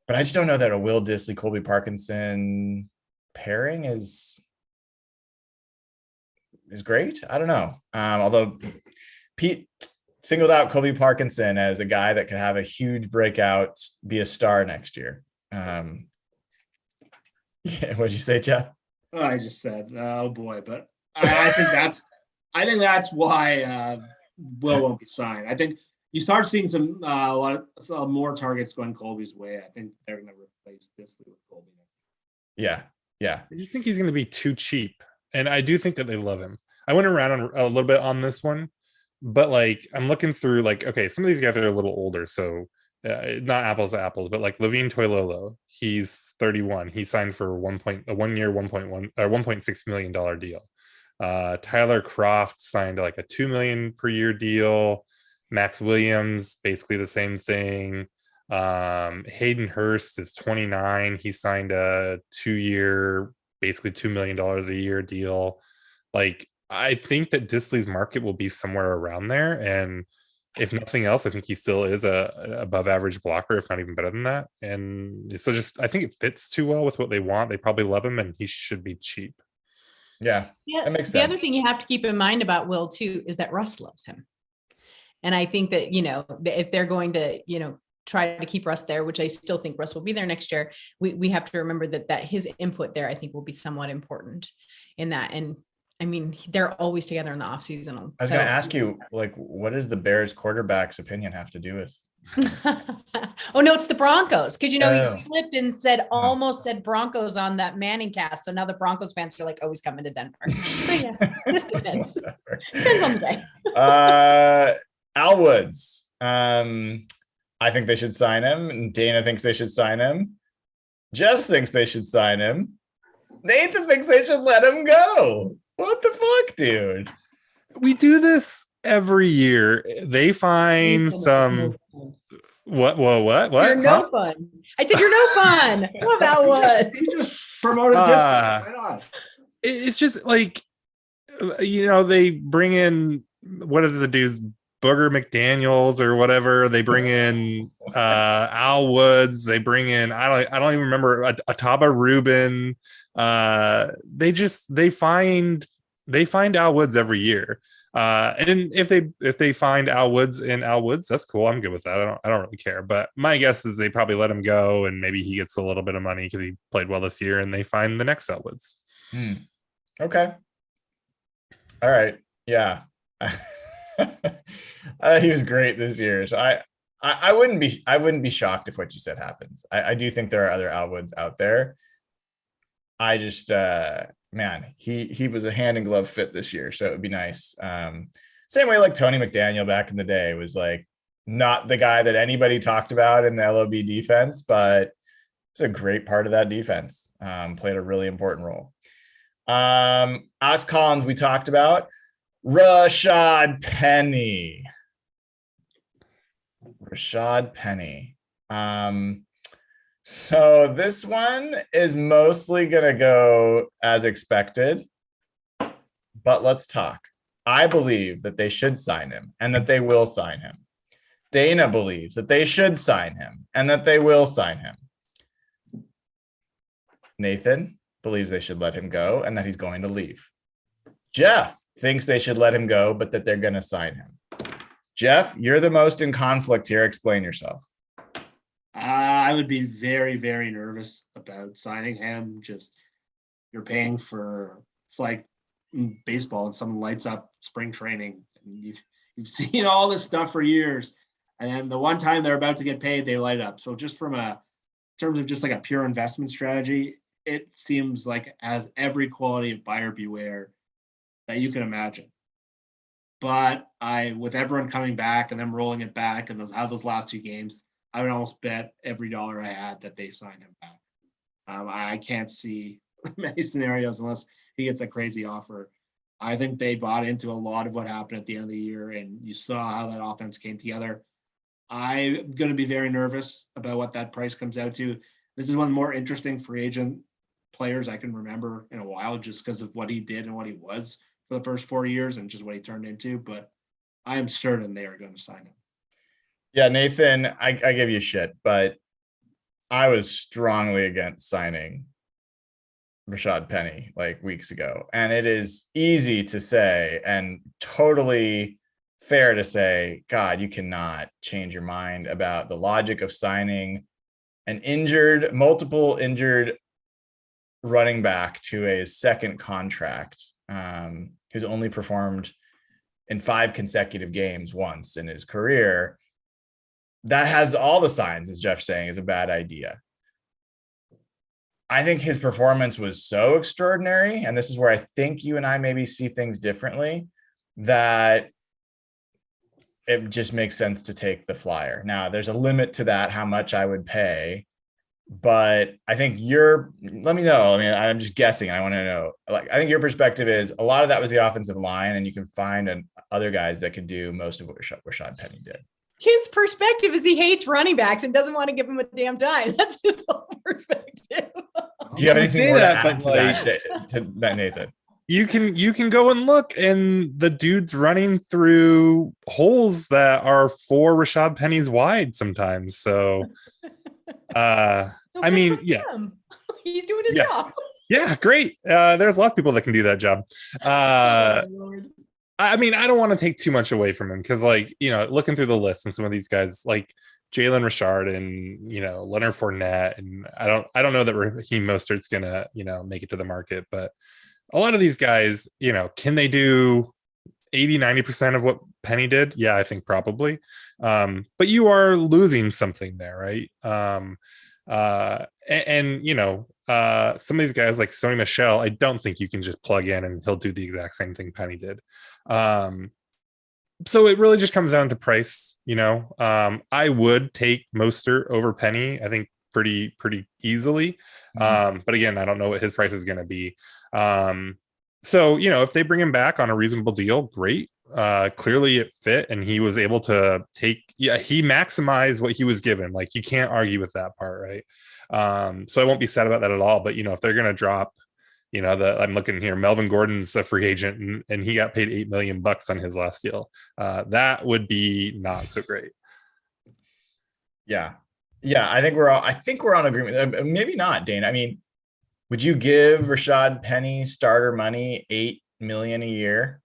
But I just don't know that a Will Dissly, Colby Parkinson pairing is great. I don't know. Although Pete singled out Colby Parkinson as a guy that could have a huge breakout, be a star next year. Yeah, what'd you say, Jeff? I just said, oh boy, but I think that's why Will won't be signed. I think you start seeing some more targets going Colby's way. I think they're going to replace Dissly with Colby. Yeah. I just think he's going to be too cheap, and I do think that they love him. I went around a little bit on this one, but like I'm looking through, like, okay, some of these guys are a little older, so not apples to apples, but like Levine Toilolo, he's 31. He signed for a 1 year, $1.6 million deal. Tyler Croft signed like a $2 million per year deal. Max Williams, basically the same thing. Hayden Hurst is 29. He signed a 2 year, basically $2 million a year deal. Like, I think that Dissly's market will be somewhere around there. And if nothing else, I think he still is a above average blocker, if not even better than that. And so I think it fits too well with what they want. They probably love him, and he should be cheap. Yeah, that makes sense. The other thing you have to keep in mind about Will too is that Russ loves him. And I think that, if they're going to, try to keep Russ there, which I still think Russ will be there next year, we have to remember that his input there, I think, will be somewhat important in that. And I mean, they're always together in the off season. I was going to ask you, like, what does the Bears quarterback's opinion have to do with? Oh no, it's the Broncos, because he slipped and almost said Broncos on that Manning cast. So now the Broncos fans are like, oh, he's coming to Denver. So yeah, this depends. Depends on the day. Al Woods. I think they should sign him, and Dayna thinks they should sign him. Jeff thinks they should sign him. Nathan thinks they should let him go. What the fuck, dude? We do this every year. They find some What? Whoa, what? You're no Huh? fun. I said you're no fun. Well, that was. He just promoted this. Why not? It's just like, they bring in, what is the dude's, Booger McDaniels or whatever. They bring in Al Woods. They bring in, I don't even remember, Ataba Rubin. They find Al Woods every year. And if they find Al Woods in Al Woods, that's cool. I'm good with that. I don't really care. But my guess is they probably let him go, and maybe he gets a little bit of money because he played well this year, and they find the next Al Woods. Okay. All right. Yeah. He was great this year. So I wouldn't be shocked if what you said happens. I do think there are other Al Woods out there. I just man, he was a hand and glove fit this year, so it would be nice. Same way like Tony McDaniel back in the day was like not the guy that anybody talked about in the LOB defense, but it's a great part of that defense. Played a really important role. Alex Collins, we talked about. Rashad Penny. So this one is mostly going to go as expected, but let's talk. I believe that they should sign him and that they will sign him. Dayna believes that they should sign him and that they will sign him. Nathan believes they should let him go and that he's going to leave. Jeff thinks they should let him go, but that they're going to sign him. Jeff, you're the most in conflict here. Explain yourself. I would be very, very nervous about signing him. Just you're paying for, it's like in baseball and someone lights up spring training. And you've seen all this stuff for years. And then the one time they're about to get paid, they light up. So just in terms of just like a pure investment strategy, it seems like it has every quality of buyer beware that you can imagine. But with everyone coming back and them rolling it back and those last two games, I would almost bet every dollar I had that they signed him back. I can't see many scenarios unless he gets a crazy offer. I think they bought into a lot of what happened at the end of the year, and you saw how that offense came together. I'm going to be very nervous about what that price comes out to. This is one of the more interesting free agent players I can remember in a while, just because of what he did and what he was for the first 4 years and just what he turned into. But I am certain they are going to sign him. Yeah, Nathan, I give you shit, but I was strongly against signing Rashad Penny like weeks ago. And it is easy to say and totally fair to say, God, you cannot change your mind about the logic of signing an multiple injured running back to a second contract who's only performed in 5 consecutive games once in his career. That has all the signs, as Jeff's saying, is a bad idea. I think his performance was so extraordinary, and this is where I think you and I maybe see things differently, that it just makes sense to take the flyer. Now, there's a limit to that, how much I would pay, but I think let me know. I mean, I'm just guessing. I want to know, I think your perspective is a lot of that was the offensive line, and you can find other guys that can do most of what Rashad Penny did. His perspective is he hates running backs and doesn't want to give them a damn time. That's his whole perspective. Do you have anything more to add to that, Nathan? You can go and look, and the dude's running through holes that are 4 Rashad Pennies wide sometimes. So, I mean, yeah, he's doing his job. Yeah, great. There's lots of people that can do that job. I mean, I don't want to take too much away from him because, looking through the list and some of these guys, like Jalen Richard and Leonard Fournette, and I don't know that Raheem Mostert's gonna make it to the market, but a lot of these guys, can they do 80-90% of what Penny did? Yeah, I think probably. But you are losing something there, right? Some of these guys like Sony Michel, I don't think you can just plug in and he'll do the exact same thing Penny did. So it really just comes down to price. I would take Mostert over Penny, I think pretty easily. But again, I don't know what his price is going to be. So if they bring him back on a reasonable deal, great. clearly it fit, and he was able to he maximized what he was given. Like, you can't argue with that part, right? So I won't be sad about that at all. But if they're going to drop, I'm looking here, Melvin Gordon's a free agent, and he got paid $8 million on his last deal. That would be not so great. Yeah. I think we're on agreement. Maybe not, Dayna. I mean, would you give Rashad Penny starter money, $8 million a year?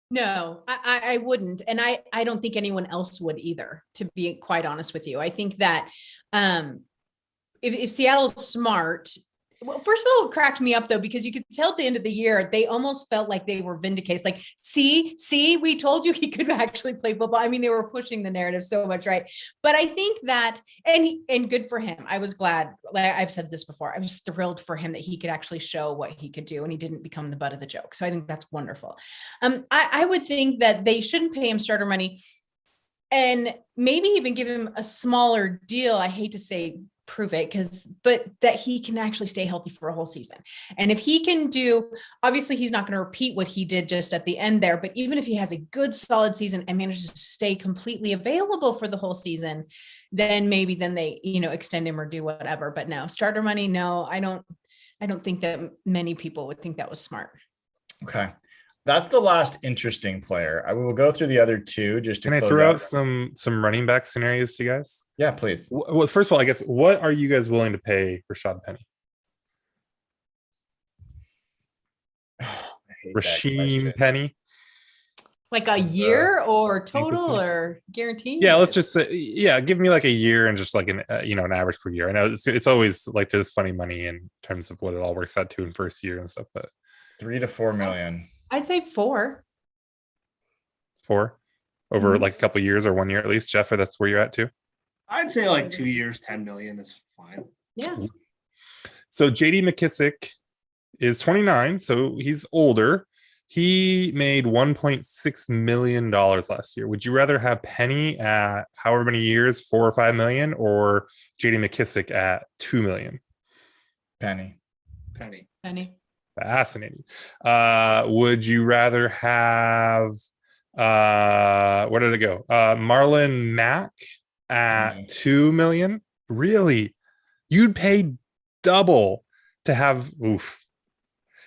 No, I wouldn't. And I don't think anyone else would either, to be quite honest with you. I think that if Seattle's smart, well, first of all, it cracked me up though, because you could tell at the end of the year, they almost felt like they were vindicated. Like, see, we told you he could actually play football. I mean, they were pushing the narrative so much, right? But I think that, and good for him. I was glad, like I've said this before, I was thrilled for him that he could actually show what he could do, and he didn't become the butt of the joke. So I think that's wonderful. I would think that they shouldn't pay him starter money, and maybe even give him a smaller deal. I hate to say prove it, but that he can actually stay healthy for a whole season. And if he can obviously he's not going to repeat what he did just at the end there, but even if he has a good solid season and manages to stay completely available for the whole season, then maybe they, extend him or do whatever. But no, starter money, no, I don't think that many people would think that was smart. Okay. That's the last interesting player. I will go through the other two just to. Can I throw out some running back scenarios to you guys? Yeah, please. Well, first of all, I guess, what are you guys willing to pay Rashad Penny? Rasheem Penny? Like a year or total or guaranteed? Yeah, let's just say, give me like a year and just like an average per year. I know it's always like there's funny money in terms of what it all works out to in first year and stuff, but 3 to 4 million. I'd say 4. 4 over like a couple of years or 1 year at least. Jeff, that's where you're at too? I'd say like 2 years, 10 million is fine. Yeah. So JD McKissick is 29, so he's older. He made $1.6 million last year. Would you rather have Penny at however many years, 4 or 5 million, or JD McKissick at 2 million? Penny. Fascinating. Would you rather have where did it go? Marlon Mack at 2 million? Really? You'd pay double to have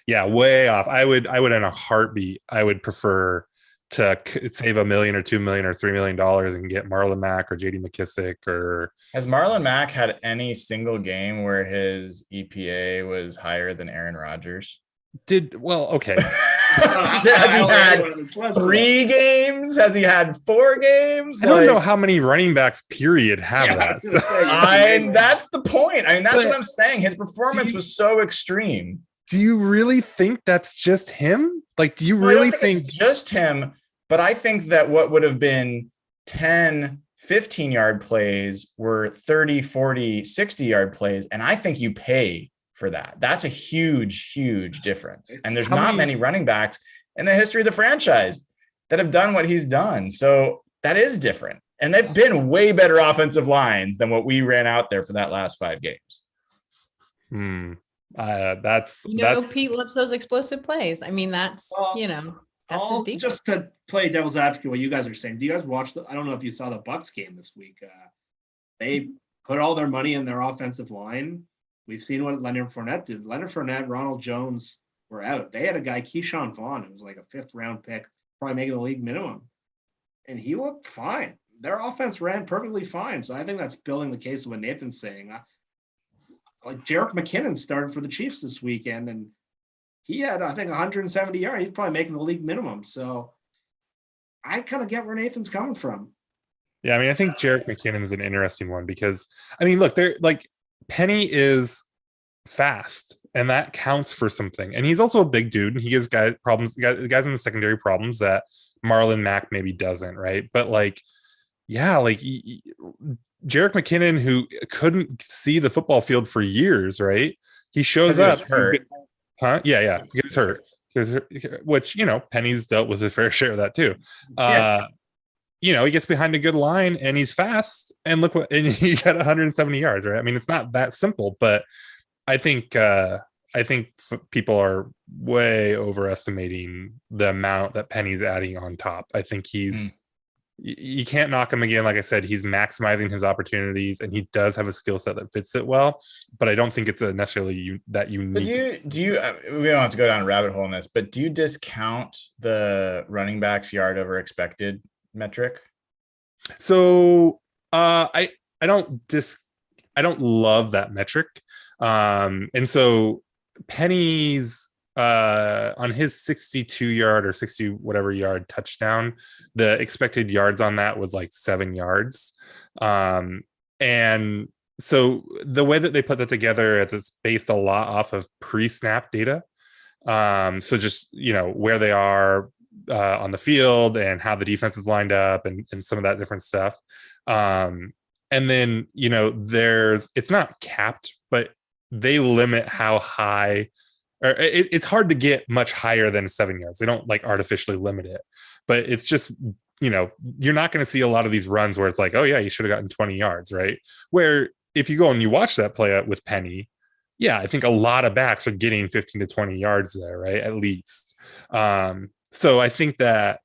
yeah, way off. I would in a heartbeat. I would prefer to save $1 million or $2 million or $3 million and get Marlon Mack or JD McKissick. Or has Marlon Mack had any single game where his EPA was higher than Aaron Rodgers? Okay. Has he had 3 games? Has he had 4 games? I don't know how many running backs period have that. That's the point. I mean, that's what I'm saying. His performance was so extreme. Do you really think that's just him? Like, do you really think it's just him? But I think that what would have been 10, 15-yard plays were 30, 40, 60-yard plays. And I think you pay for that. That's a huge, huge difference. And there's not many running backs in the history of the franchise that have done what he's done. So that is different. And they've been way better offensive lines than what we ran out there for that last 5 games. That's Pete loves those explosive plays. I mean, that's his deal. Just to play devil's advocate, what you guys are saying, do you guys watch I don't know if you saw the Bucks game this week. They put all their money in their offensive line. We've seen what Leonard Fournette did. Leonard Fournette, Ronald Jones were out. They had a guy, Keyshawn Vaughn, who was like a 5th round pick, probably making the league minimum, and he looked fine. Their offense ran perfectly fine. So I think that's building the case of what Nathan's saying. Like Jerick McKinnon started for the Chiefs this weekend, and he had, I think, 170 yards. He's probably making the league minimum. So I kind of get where Nathan's coming from. Yeah, I mean, I think Jerick McKinnon is an interesting one because, I mean, look, they're like, Penny is fast, and that counts for something. And he's also a big dude, and he gives guys in the secondary problems that Marlon Mack maybe doesn't, right? But like, yeah, like Jerick McKinnon, who couldn't see the football field for years, right? He shows up. Hurt. Yeah. He gets hurt. Which, Penny's dealt with his fair share of that too. He gets behind a good line and he's fast, and and he got 170 yards, right? I mean, it's not that simple, but I think I think people are way overestimating the amount that Penny's adding on top. I think you can't knock him again. Like I said, he's maximizing his opportunities, and he does have a skill set that fits it well. But I don't think it's necessarily that unique. Do you? We don't have to go down a rabbit hole in this, but do you discount the running backs yard over expected metric? So I don't love that metric, and so Penny's on his 62 yard or 60 whatever yard touchdown, the expected yards on that was like 7 yards. And so the way that they put that together is it's based a lot off of pre-snap data. So just, where they are on the field and how the defense is lined up and some of that different stuff. And then, it's not capped, but they limit how high, or it's hard to get much higher than 7 yards. They don't like artificially limit it, but it's just, you're not going to see a lot of these runs where it's like, oh yeah, you should have gotten 20 yards, right? Where if you go and you watch that play with Penny, yeah, I think a lot of backs are getting 15 to 20 yards there, right? At least. So I think that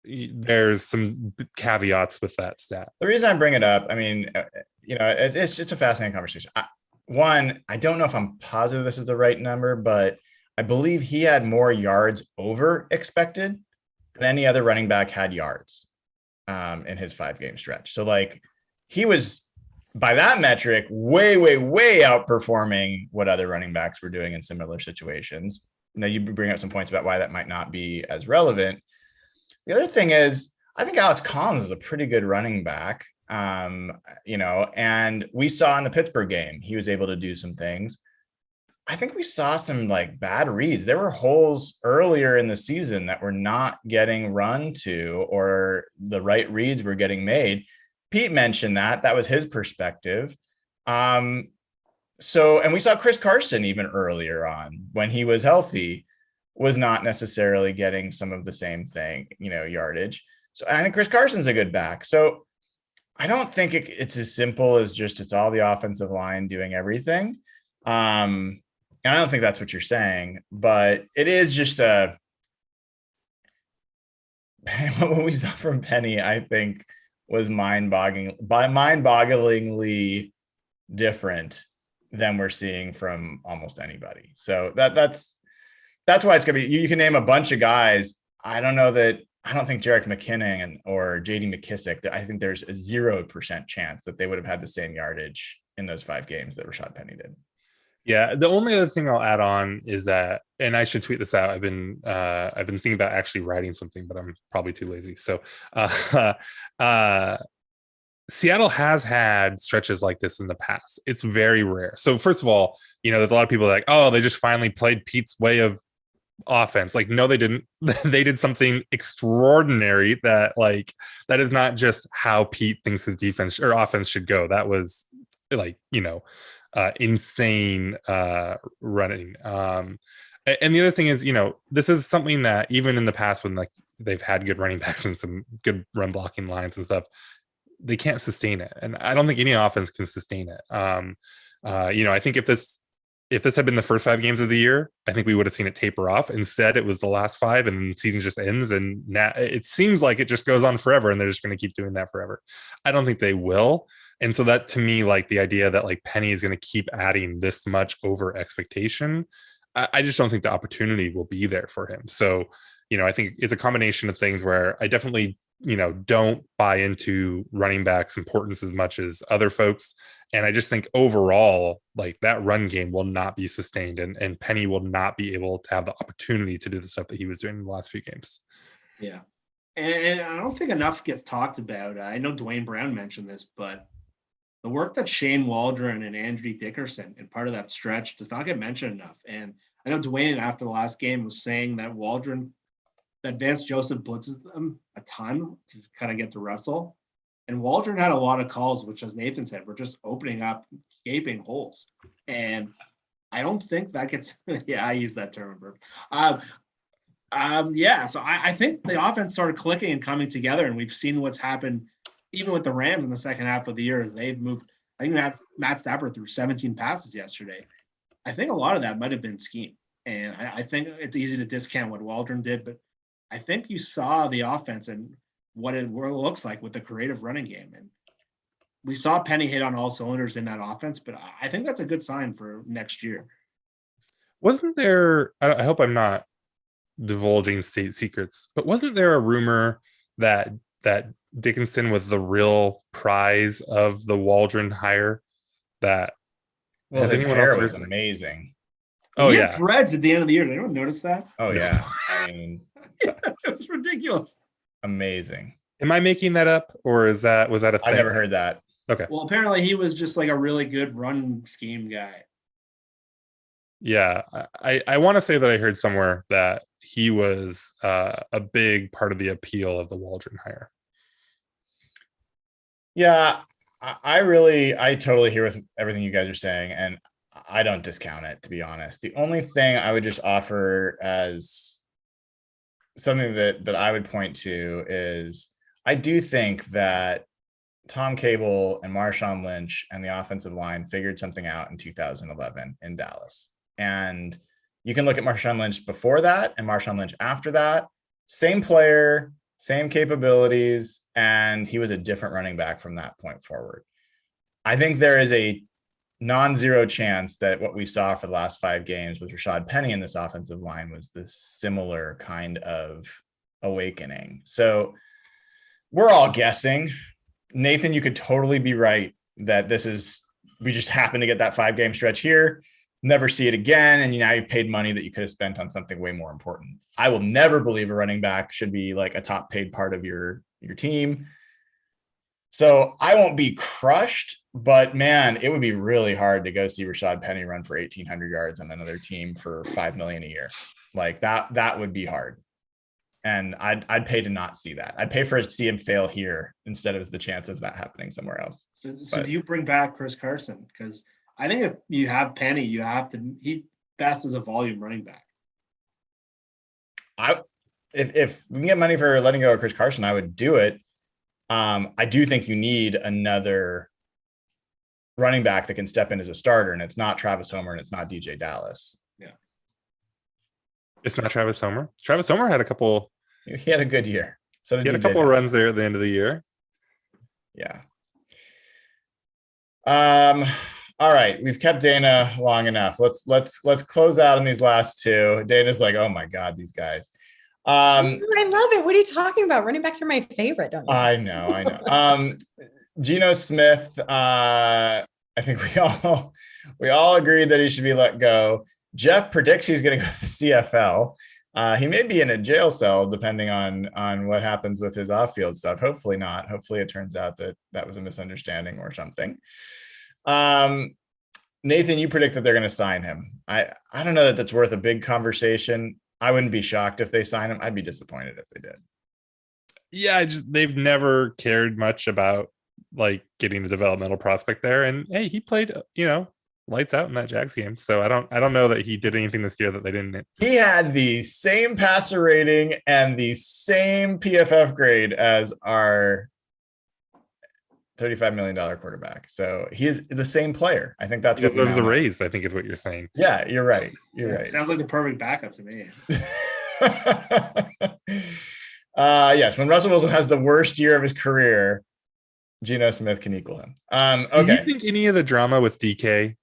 there's some caveats with that stat. The reason I bring it up, I mean, it's a fascinating conversation. I don't know if I'm positive this is the right number, but I believe he had more yards over expected than any other running back had yards in his 5-game stretch. So like he was, by that metric, way, way, way outperforming what other running backs were doing in similar situations. Now you bring up some points about why that might not be as relevant. The other thing is, I think Alex Collins is a pretty good running back. And we saw in the Pittsburgh game, he was able to do some things. I think we saw some like bad reads. There were holes earlier in the season that were not getting run to, or the right reads were getting made. Pete mentioned that was his perspective. And we saw Chris Carson even earlier on when he was healthy was not necessarily getting some of the same thing, yardage. So I think Chris Carson's a good back. So I don't think it's as simple as just it's all the offensive line doing everything. And I don't think that's what you're saying, but it is just what we saw from Penny, I think, was mind-bogglingly different than we're seeing from almost anybody. So that's why it's gonna be. You can name a bunch of guys. I don't think Jerick McKinnon or J.D. McKissick. I think there's a 0% chance that they would have had the same yardage in those 5 games that Rashad Penny did. Yeah, the only other thing I'll add on is that, and I should tweet this out. I've been thinking about actually writing something, but I'm probably too lazy. So, Seattle has had stretches like this in the past. It's very rare. So, first of all, there's a lot of people like, oh, they just finally played Pete's way of offense. Like, no, they didn't. They did something extraordinary that is not just how Pete thinks his defense or offense should go. That was insane running. And the other thing is, this is something that even in the past when they've had good running backs and some good run blocking lines and stuff, they can't sustain it. And I don't think any offense can sustain it. I think if this had been the first 5 games of the year, I think we would have seen it taper off. Instead, it was the last 5 and the season just ends. And now it seems like it just goes on forever and they're just going to keep doing that forever. I don't think they will. And so that, to me, the idea that Penny is going to keep adding this much over expectation, I just don't think the opportunity will be there for him. So, I think it's a combination of things where I definitely, don't buy into running backs' importance as much as other folks. And I just think overall, that run game will not be sustained and Penny will not be able to have the opportunity to do the stuff that he was doing in the last few games. Yeah. And I don't think enough gets talked about. I know Dwayne Brown mentioned this, but the work that Shane Waldron and Andrew Dickerson and part of that stretch does not get mentioned enough. And I know Dwayne, after the last game, was saying that that Vance Joseph blitzes them a ton to kind of get to Russell. And Waldron had a lot of calls, which, as Nathan said, were just opening up gaping holes. And I don't think that gets – yeah, I use that term. So I think the offense started clicking and coming together, and we've seen what's happened even with the Rams in the second half of the year. They've moved – I think Matt Stafford threw 17 passes yesterday. I think a lot of that might have been scheme. And I think it's easy to discount what Waldron did, but I think you saw the offense and what it looks like with the creative running game. And we saw Penny hit on all cylinders in that offense, but I think that's a good sign for next year. Wasn't there, I hope I'm not divulging state secrets, but wasn't there a rumor that Dickinson was the real prize of the Waldron hire? That Well, has his anyone hair else was heard? amazing. Oh He had yeah, dreads at the end of the year. Did anyone notice that? Oh yeah, I mean, It was ridiculous. amazing. am I making that up, or was that a thing? I never heard that. Okay, Well, apparently he was just like a really good run scheme guy. yeah, I want to say that I heard somewhere that he was a big part of the appeal of the Waldron hire. Yeah, I totally hear with everything you guys are saying, and I don't discount it, to be honest. The only thing I would just offer as something that I would point to is I do think that Tom Cable and Marshawn Lynch and the offensive line figured something out in 2011 in Dallas. And you can look at Marshawn Lynch before that and Marshawn Lynch after that. Same player, same capabilities, and he was a different running back from that point forward. I think there is a non-zero chance that what we saw for the last 5 games with Rashad Penny in this offensive line was this similar kind of awakening. So we're all guessing. Nathan, you could totally be right that we just happened to get that 5-game stretch here, never see it again, and now you've paid money that you could have spent on something way more important. I will never believe a running back should be like a top paid part of your team. So I won't be crushed, but man, it would be really hard to go see Rashad Penny run for 1,800 yards on another team for $5 million a year. Like that would be hard. And I'd pay to not see that. I'd pay for to see him fail here instead of the chance of that happening somewhere else. So do you bring back Chris Carson? Because I think if you have Penny, he's best as a volume running back. If we can get money for letting go of Chris Carson, I would do it. I do think you need another running back that can step in as a starter, and it's not Travis Homer and it's not DJ Dallas. Yeah. It's not Travis Homer. Travis Homer had a couple. He had a good year. So He had a couple of runs there at the end of the year. Yeah. All right, we've kept Dayna long enough. Let's close out on these last 2. Dayna's like, oh my God, these guys. I love it. What are you talking about? Running backs are my favorite, don't you? I know. Geno Smith, I think we all agreed that he should be let go. Jeff predicts he's going to go to the CFL. He may be in a jail cell depending on what happens with his off-field stuff. Hopefully not. Hopefully it turns out that was a misunderstanding or something. Nathan, you predict that they're going to sign him. I don't know that that's worth a big conversation. I wouldn't be shocked if they sign him. I'd be disappointed if they did. Yeah, they've never cared much about like getting a developmental prospect there. And hey, he played, lights out in that Jags game. So I don't know that he did anything this year that they didn't. He had the same passer rating and the same PFF grade as our $35 million quarterback. So he is the same player. I think that's what was the raise, I think is what you're saying. Yeah, you're right. You're right. Sounds like the perfect backup to me. Yes, when Russell Wilson has the worst year of his career, Geno Smith can equal him. Okay. Do you think any of the drama with DK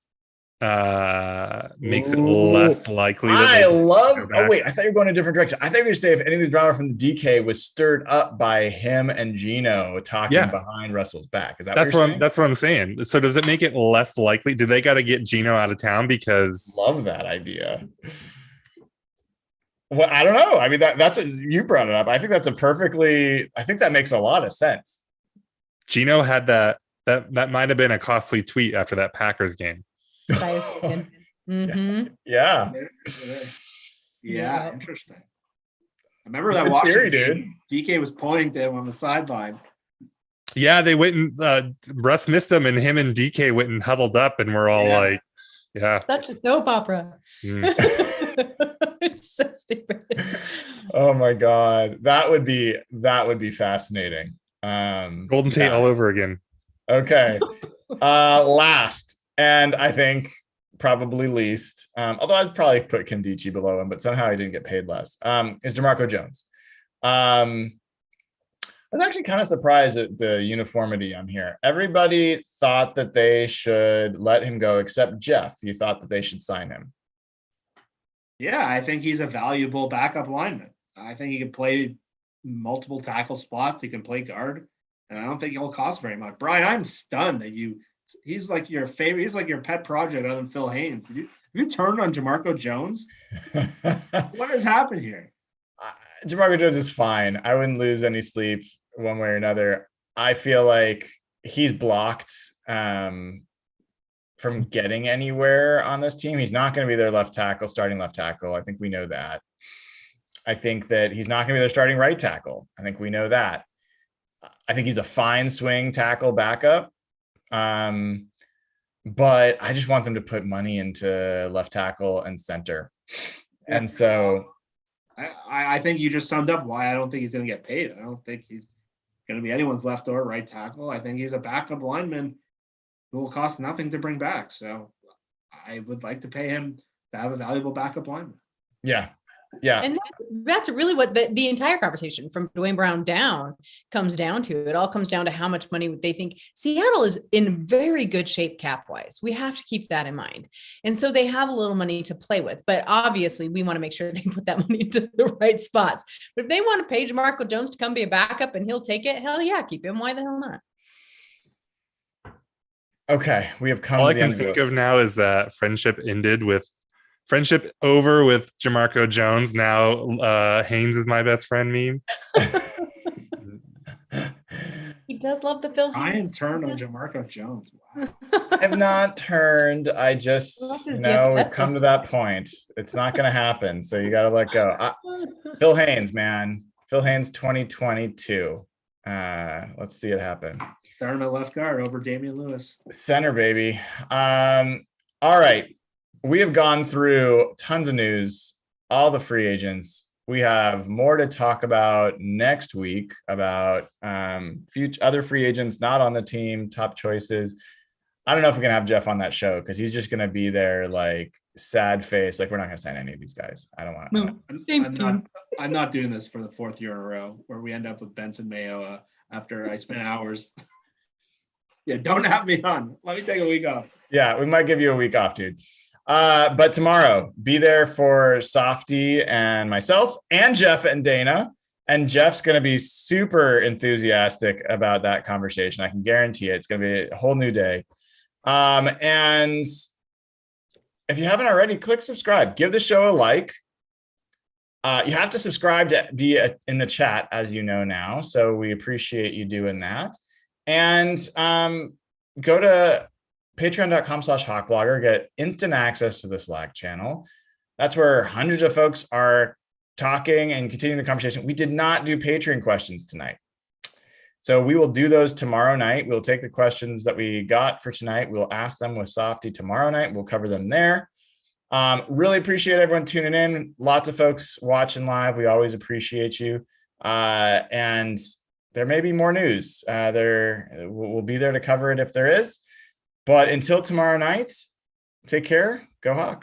makes it less likely? I thought you were going a different direction. I thought you were going to say if any of the drama from the DK was stirred up by him and Geno talking behind Russell's back. Is that that's what I'm saying? So does it make it less likely? Do they got to get Geno out of town? Because love that idea. Well, I don't know. I mean, you brought it up. I think I think that makes a lot of sense. Geno had that might have been a costly tweet after that Packers game. Mm-hmm. Yeah. Yeah, interesting. I remember that Washington game. DK was pointing to him on the sideline. Yeah, they went and Russ missed him, and him and DK went and huddled up, and we're all like, "Yeah, such a soap opera." It's so stupid. Oh my God, that would be fascinating. Golden Tate all over again. Okay. Last, and I think probably least, although I'd probably put Kandichi below him, but somehow he didn't get paid less, is DeMarco Jones. I was actually kind of surprised at the uniformity on here. Everybody thought that they should let him go, except Jeff. You thought that they should sign him. Yeah, I think he's a valuable backup lineman. I think he can play multiple tackle spots. He can play guard, and I don't think he'll cost very much. Brian, I'm stunned that he's like your favorite. He's like your pet project other than Phil Haynes. Have you turned on DeMarco Jones? What has happened here? DeMarco Jones is fine. I wouldn't lose any sleep one way or another. I feel like he's blocked from getting anywhere on this team. He's not going to be their starting left tackle. I think we know that. I think that he's not going to be their starting right tackle. I think we know that. I think he's a fine swing tackle backup. But I just want them to put money into left tackle and center. And so I think you just summed up why I don't think he's going to get paid. I don't think he's going to be anyone's left or right tackle. I think he's a backup lineman who will cost nothing to bring back. So I would like to pay him to have a valuable backup lineman. Yeah. Yeah. And that's really what the entire conversation from Dwayne Brown down comes down to. It all comes down to how much money they think. Seattle is in very good shape cap wise. We have to keep that in mind. And so they have a little money to play with, but obviously we want to make sure they put that money into the right spots. But if they want to pay DeMarco Jones to come be a backup and he'll take it, hell yeah, keep him. Why the hell not? Okay. We have come All to I the can end think of of now is that friendship over with DeMarco Jones. Now Haynes is my best friend meme. He does love the Phil Brian Haynes. turned on DeMarco Jones. Wow. I have not turned. I just, we've come to that point. It's not going to happen. So you got to let go. Phil Haynes, man. Phil Haynes 2022. Let's see it happen. Start him at left guard over Damian Lewis. Center, baby. All right. We have gone through tons of news, all the free agents. We have more to talk about next week about future other free agents not on the team, top choices. I don't know if we're going to have Jeff on that show because he's just going to be there like sad face. Like, we're not going to sign any of these guys. I don't want No, I'm not doing this for the fourth year in a row where we end up with Benson Mayo after I spent hours. Yeah, don't have me on. Let me take a week off. Yeah, we might give you a week off, dude. But tomorrow, be there for Softy and myself and Jeff and Dayna. And Jeff's going to be super enthusiastic about that conversation. I can guarantee it. It's going to be a whole new day. And if you haven't already, click subscribe. Give the show a like. You have to subscribe to be in the chat, as you know now. So we appreciate you doing that. And go to patreon.com/hawkblogger, get instant access to the Slack channel. That's where hundreds of folks are talking and continuing the conversation. We did not do Patreon questions tonight. So we will do those tomorrow night. We'll take the questions that we got for tonight. We'll ask them with Softy tomorrow night. We'll cover them there. Really appreciate everyone tuning in. Lots of folks watching live. We always appreciate you. And there may be more news. We'll be there to cover it if there is. But until tomorrow night, take care. Go Hawks.